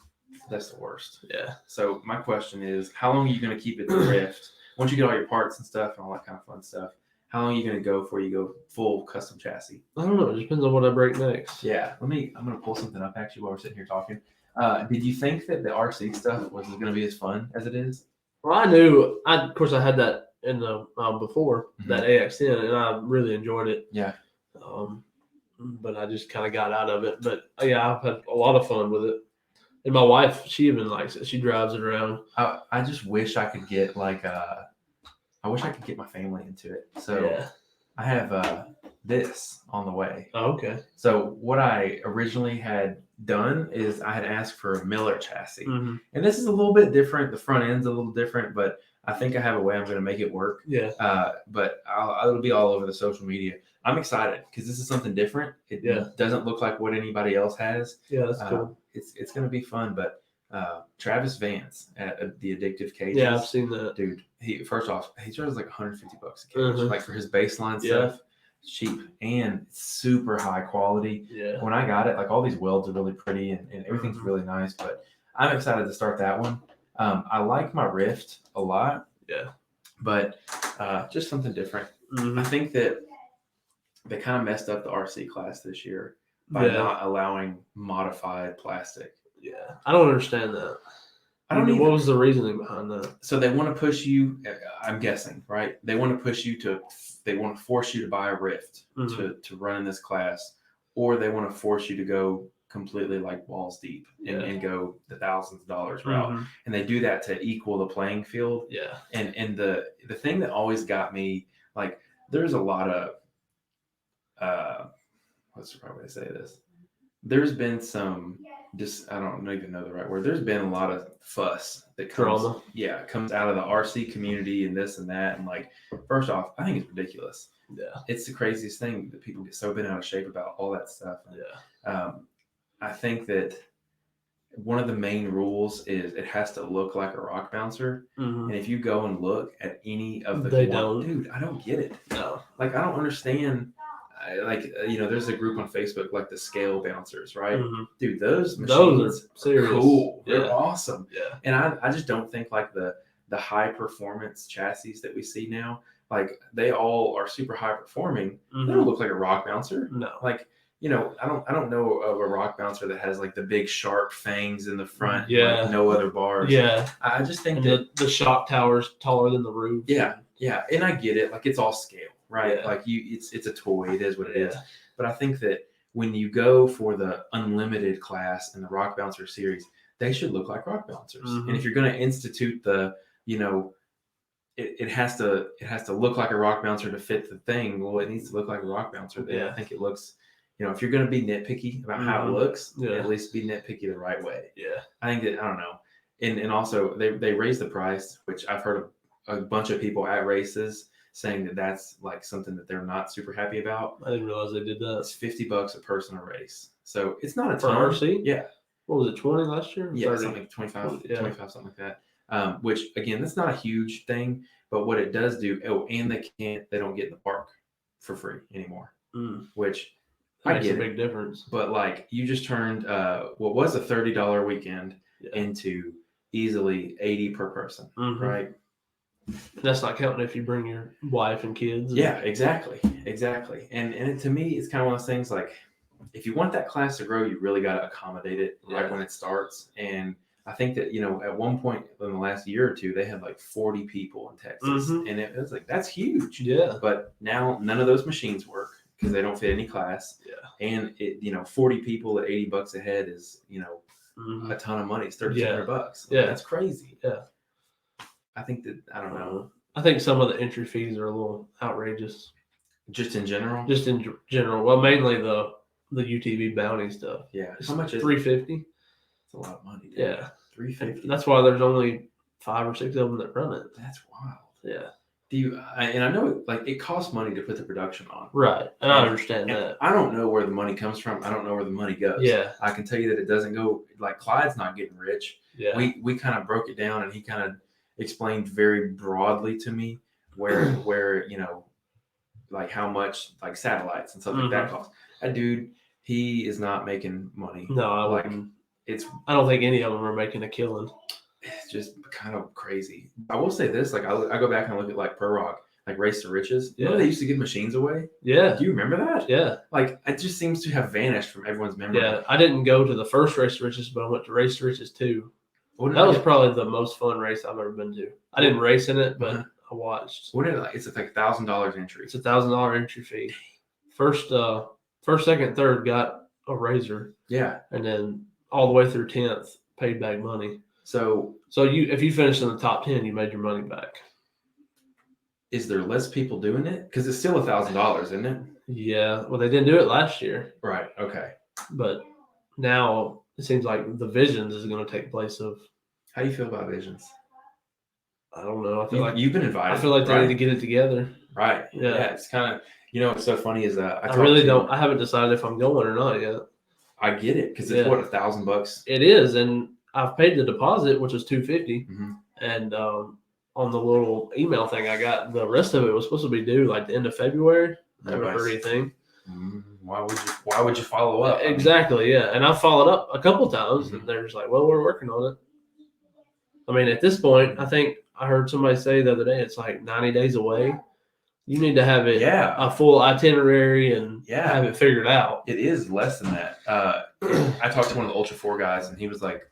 that's the worst. Yeah. So my question is, how long are you going to keep it the Rift? Once you get all your parts and stuff and all that kind of fun stuff, how long are you going to go before you go full custom chassis? I don't know. It depends on what I break next. Yeah. I'm going to pull something up actually while we're sitting here talking. Did you think that the RC stuff was going to be as fun as it is? Well, I knew. Of course, I had that in the before that AX10, and I really enjoyed it. Yeah. But I just kind of got out of it. But yeah, I've had a lot of fun with it. And my wife, she even likes it. She drives it around. I just wish I could get I wish I could get my family into it. So I have this on the way. Oh, okay. So what I originally had done is I had asked for a Miller chassis. And this is a little bit different. The front end's a little different, but I think I have a way I'm going to make it work. Yeah. But it'll be all over the social media. I'm excited because this is something different. It doesn't look like what anybody else has. Yeah, that's cool. It's going to be fun, but Travis Vance at the Addictive Cages. Yeah, I've seen that. Dude, first off, he charges like $150 a cage, like for his baseline stuff. It's cheap and super high quality. Yeah. When I got it, like all these welds are really pretty and everything's really nice, but I'm excited to start that one. I like my Rift a lot. Yeah. But just something different. I think that they kind of messed up the RC class this year by not allowing modified plastic. Yeah. I don't understand that. I don't know. What was the reasoning behind that? So they want to push you. I'm guessing, right? They want to push you to. They want to force you to buy a Rift to run in this class, or they want to force you to go completely like balls deep and go the thousands of dollars route. And they do that to equal the playing field. Yeah. And the thing that always got me, like, there's a lot of what's the right way to say this? There's been some I don't even know the right word. There's been a lot of fuss that comes out of the RC community and this and that. And like, first off, I think it's ridiculous. Yeah. It's the craziest thing that people get so bent out of shape about all that stuff. Yeah. I think that one of the main rules is it has to look like a rock bouncer. And if you go and look at any of the dude, I don't get it. No. Like, I don't understand. There's a group on Facebook like the scale bouncers, right? Dude, those machines are cool. They're awesome. Yeah. And I just don't think like the high performance chassis that we see now, like, they all are super high performing. They don't look like a rock bouncer. No. Like, I don't know of a rock bouncer that has like the big sharp fangs in the front. Yeah. Like no other bars. Yeah. I just think that the shock tower's taller than the roof. Yeah. Yeah. And I get it. Like, it's all scale. Right. Yeah. Like it's a toy. It is what it is. But I think that when you go for the unlimited class and the rock bouncer series, they should look like rock bouncers. And if you're going to institute the, it has to look like a rock bouncer to fit the thing. Well, it needs to look like a rock bouncer. Then I think it looks, if you're going to be nitpicky about how it looks, at least be nitpicky the right way. Yeah. I think that, I don't know. And also they raised the price, which I've heard of a bunch of people at races saying that that's like something that they're not super happy about. I didn't realize they did that. It's $50 a person a race. So it's not a For ton. RC? Yeah. What was it, 20 last year? Yeah, 30? something like 25, something like that. Which, again, that's not a huge thing, but what it does do, and they don't get in the park for free anymore, which that makes a big difference. But like, you just turned what was a $30 weekend into easily $80 per person, right? That's not counting if you bring your wife and kids. Yeah, exactly. And to me, it's kind of one of those things, like, if you want that class to grow, you really got to accommodate it right when it starts. And I think that, at one point in the last year or two, they had like 40 people in Texas. And it was like, that's huge. Yeah. But now none of those machines work because they don't fit any class. Yeah. And 40 people at $80 a head is, a ton of money. It's $3,200. Yeah. That's crazy. Yeah. I think that, I don't know. I think some of the entry fees are a little outrageous. Just in general? Just in general. Well, mainly the UTV bounty stuff. Yeah. How much is it? $350. It's a lot of money, dude. Yeah. $350. That's why there's only 5 or 6 of them that run it. That's wild. Yeah. And I know it costs money to put the production on. Right. And I understand that. I don't know where the money comes from. I don't know where the money goes. Yeah. I can tell you that it doesn't go, like, Clyde's not getting rich. Yeah. We kind of broke it down, and he kind of explained very broadly to me where like how much like satellites and stuff like that cost. That dude, he is not making money. No, I don't think any of them are making a killing. It's just kind of crazy. I will say this, like, I go back and look at like Pro Rock, like Race to Riches. You know, they used to give machines away. Yeah. Do you remember that? Yeah. Like, it just seems to have vanished from everyone's memory. Yeah. I didn't go to the first Race to Riches, but I went to Race to Riches 2. That was probably the most fun race I've ever been to. I didn't race in it, but I watched. What is it like? It's like $1,000 entry. It's $1,000 entry fee. First, second, third got a razor. Yeah. And then all the way through 10th paid back money. So if you finished in the top 10, you made your money back. Is there less people doing it? Because it's still $1,000, isn't it? Yeah. Well, they didn't do it last year. Right. Okay. But now it seems like the Visions is going to take place of. How do you feel about Visions? I don't know. I feel like you've been invited. I feel like they need to get it together. Right. Yeah. It's kind of, what's so funny is that I haven't decided if I'm going or not yet. I get it because it's what, $1,000? It is, and I've paid the deposit, which was $250, and on the little email thing I got, the rest of it was supposed to be due like the end of February. I haven't heard anything. Why would you follow up? Exactly, yeah. And I followed up a couple times, and they're just like, "Well, we're working on it." I mean, at this point, I think I heard somebody say the other day it's like 90 days away. You need to have it a full itinerary and have it figured out. It is less than that. I talked to one of the Ultra 4 guys, and he was like,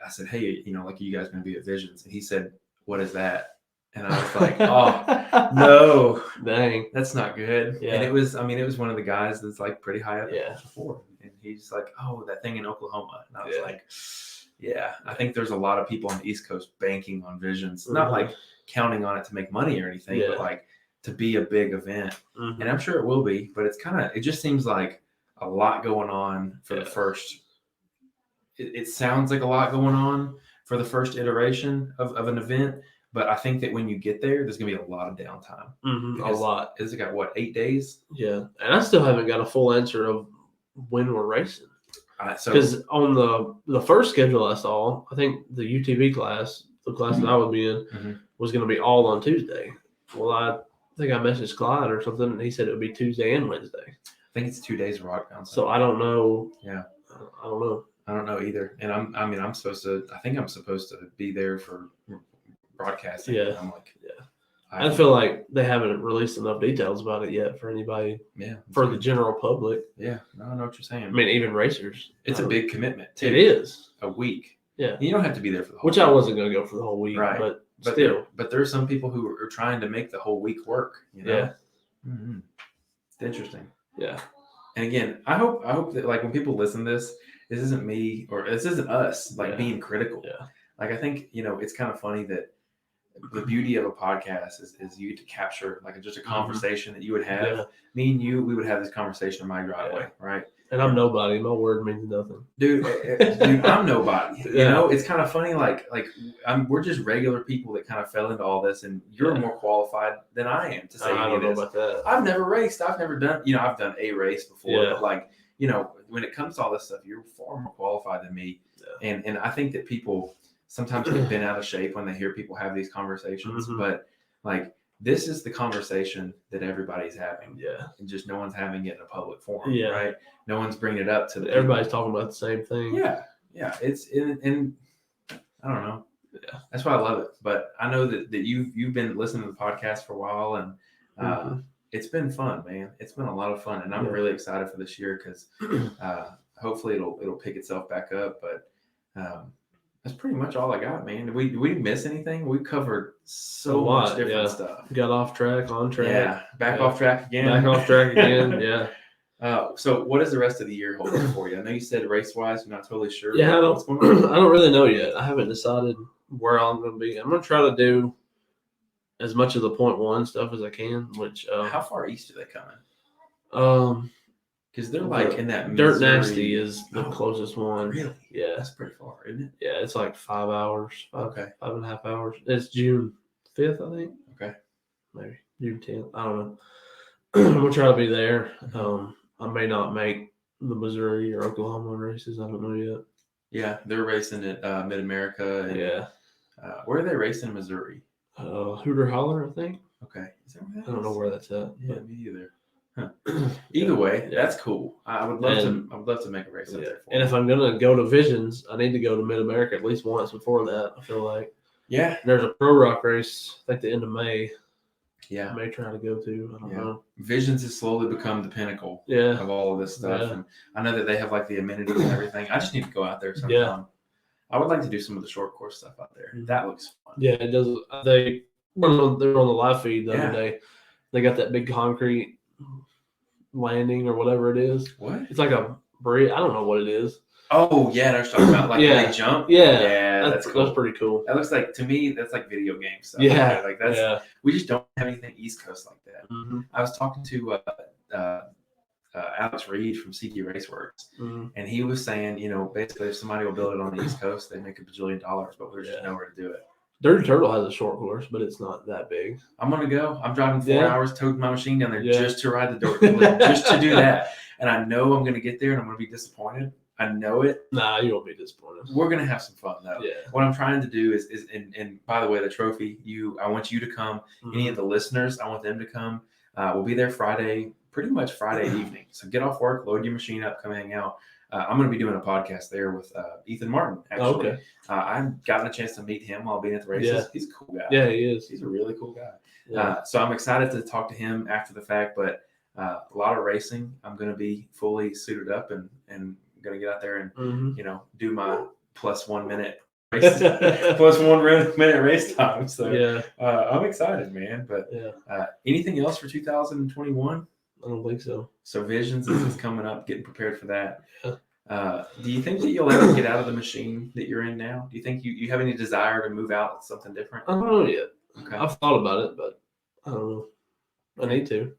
I said, hey, like, are you guys going to be at Visions? And he said, what is that? And I was like, oh, no, dang, that's not good. Yeah. And it was one of the guys that's like pretty high up Yeah. before. And he's like, oh, that thing in Oklahoma. And I was Yeah. like, yeah, I think there's a lot of people on the East Coast banking on Visions, not like counting on it to make money or anything, but like to be a big event. And I'm sure it will be, but it just seems like a lot going on for the first. It sounds like a lot going on for the first iteration of an event, but I think that when you get there, there's gonna be a lot of downtime. A lot. It's got what, 8 days? Yeah, and I still haven't got a full answer of when we're racing. So Because on the first schedule I saw, I think the UTV class, the class that I would be in, was going to be all on Tuesday. Well, I think I messaged Clyde or something, and he said it would be Tuesday and Wednesday. I think it's 2 days of rock bounce. So I don't know. Yeah, I don't know. I don't know either. And I'm supposed to. I think I'm supposed to be there for broadcasting. Yeah, I'm like, I feel like they haven't released enough details about it yet for anybody. Yeah, for the general public. Yeah, I know what you're saying. I mean, even racers. It's a big commitment too. It is a week. Yeah, you don't have to be there for the whole. Which week. I wasn't going to go for the whole week, right? But still, there are some people who are trying to make the whole week work. Yeah, It's interesting. Yeah, and again, I hope that like when people listen to this isn't me or this isn't us like being critical. Yeah, like I think it's kind of funny that. The beauty of a podcast is you get to capture like just a conversation that you would have. Yeah. Me and you, we would have this conversation in my driveway, right? And I'm nobody. My word means nothing, dude. I'm nobody. It's kind of funny. We're just regular people that kind of fell into all this, and you're more qualified than I am to say I don't know about that. I've never raced. I've never done. I've done a race before, but when it comes to all this stuff, you're far more qualified than me. Yeah. And I think that people sometimes get bent out of shape when they hear people have these conversations, but like this is the conversation that everybody's having. Yeah. And just no one's having it in a public forum. Yeah. Right. No one's bringing it up to everybody's talking about the same thing. Yeah. Yeah. It's and I don't know. Yeah. That's why I love it. But I know that you've been listening to the podcast for a while, and it's been fun, man. It's been a lot of fun. And I'm really excited for this year because hopefully it'll pick itself back up. But that's pretty much all I got, man. Did we miss anything? We covered so much different stuff. Got off track, on track. Yeah, back off track again. Back off track again, yeah. So what is the rest of the year holding for you? I know you said race-wise, you're not totally sure. Yeah, I don't really know yet. I haven't decided where I'm going to be. I'm going to try to do as much of the 0.1 stuff as I can, which... How far east are they coming? Because they're like in that Dirt Nasty is the closest one. Really? Yeah. That's pretty far, isn't it? Yeah, it's like 5 hours. Okay. 5.5 hours. It's June 5th, I think. Okay. Maybe June 10th. I don't know. I'm going to try to be there. I may not make the Missouri or Oklahoma races. I don't know yet. Yeah, they're racing at Mid-America. And, where are they racing in Missouri? Hooter Holler, I think. Okay. Is that where that I don't know where that's at. Yeah, me either. Huh. Either way, that's cool. I would love to make a race up there. And if I'm gonna go to Visions, I need to go to Mid America at least once before that. I feel like. Yeah. There's a pro rock race. I think the end of May. Yeah. I may try to go to. I don't know. Visions has slowly become the pinnacle. Yeah. Of all of this stuff, and I know that they have like the amenities and everything. I just need to go out there sometime. Yeah. I would like to do some of the short course stuff out there. That looks fun. Yeah, it does. They were on the live feed the other day. They got that big concrete landing or whatever it is. What? It's like a bridge. I don't know what it is. Oh yeah, they're talking about like when they jump. Yeah, that's cool. That's pretty cool. That looks like, to me, that's like video game stuff. Yeah, like that's we just don't have anything East Coast like that. I was talking to Alex Reed from CG Raceworks, and he was saying, basically if somebody will build it on the East Coast, they make $1 billion, but there's just nowhere to do it. Dirty Turtle has a short course, but it's not that big. I'm gonna go. I'm driving 4 hours, towing my machine down there just to ride the dirt, just to do that. And I know I'm gonna get there and I'm gonna be disappointed. I know it. Nah, you won't be disappointed. We're gonna have some fun though. Yeah. What I'm trying to do is and by the way, the trophy, I want you to come. Any of the listeners, I want them to come. We'll be there Friday, pretty much Friday evening. So get off work, load your machine up, come hang out. I'm going to be doing a podcast there with Ethan Martin, actually. Okay. I've gotten a chance to meet him while being at the races. Yeah. He's a cool guy. Yeah, he is. He's a really cool guy. Yeah. So I'm excited to talk to him after the fact, but a lot of racing. I'm going to be fully suited up and going to get out there and, do my +1 minute plus 1 minute race time. So Yeah. I'm excited, man. But Yeah. Anything else for 2021? I don't think so. So Visions is coming up, getting prepared for that. Yeah. Do you think that you'll ever get out of the machine that you're in now? Do you think you have any desire to move out to something different? I don't know yet. Okay. I've thought about it, but I don't know. I need to.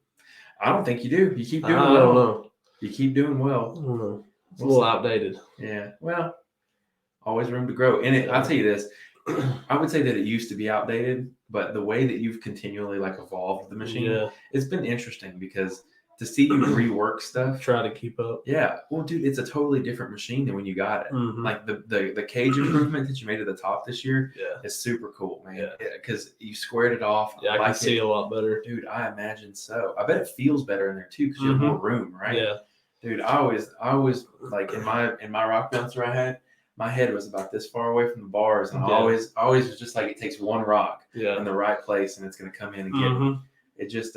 I don't think you do. You keep doing I well. don't know. You keep doing well. I don't know. It's a little outdated. Yeah. Well, always room to grow. And I'll tell you this. I would say that it used to be outdated, but the way that you've continually like evolved the machine, it's been interesting because to see you rework stuff, try to keep up. Yeah. Well, dude, it's a totally different machine than when you got it. Mm-hmm. Like the cage improvement that you made at the top this year Yeah. is super cool, man. Yeah. Because you squared it off. Yeah, I can see a lot better. Dude, I imagine so. I bet it feels better in there too because you have more room, right? Yeah. Dude, I always like in my rock bouncer I had, my head was about this far away from the bars, and I always was just like, it takes one rock in the right place, and it's gonna come in and get me. It just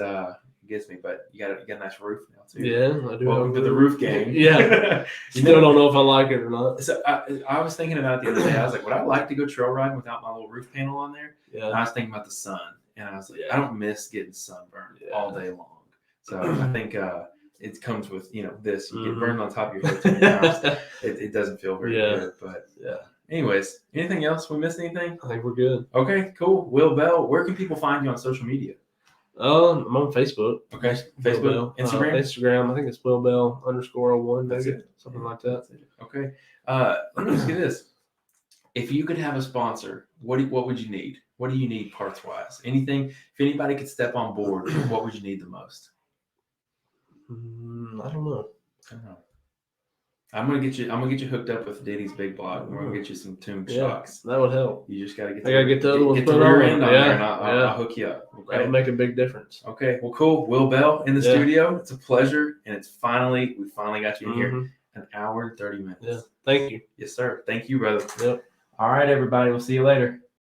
gets me. But you got a nice roof now too. Yeah, I do. Welcome to the roof game. Yeah. Still don't know if I like it or not. So I was thinking about it the other day. I was like, would I like to go trail riding without my little roof panel on there? Yeah. And I was thinking about the sun, and I was like, I don't miss getting sunburned all day long. So I think it comes with this. You get burned on top of your head 10 times. It doesn't feel very good. But anyways, anything else? We missed anything? I think we're good. Okay, cool. Will Bell, where can people find you on social media? I'm on Facebook. Okay, Facebook, Instagram. Instagram. I think it's WillBell_01. That's it. Something like that. Okay. Let me just get this. If you could have a sponsor, what would you need? What do you need parts wise? Anything? If anybody could step on board, what would you need the most? I don't know. I'm gonna get you hooked up with Diddys Big Block. We're gonna get you some tuned shocks. That would help. You just gotta get. I gotta get the other ones get the rear end on there, and I'll hook you up. Okay, that'll make a big difference. Okay, well, cool. Will Bell in the studio. It's a pleasure, and we finally got you in here. An hour and 30 minutes. Yeah, thank you. Yes, sir. Thank you, brother. Yep. All right, everybody. We'll see you later.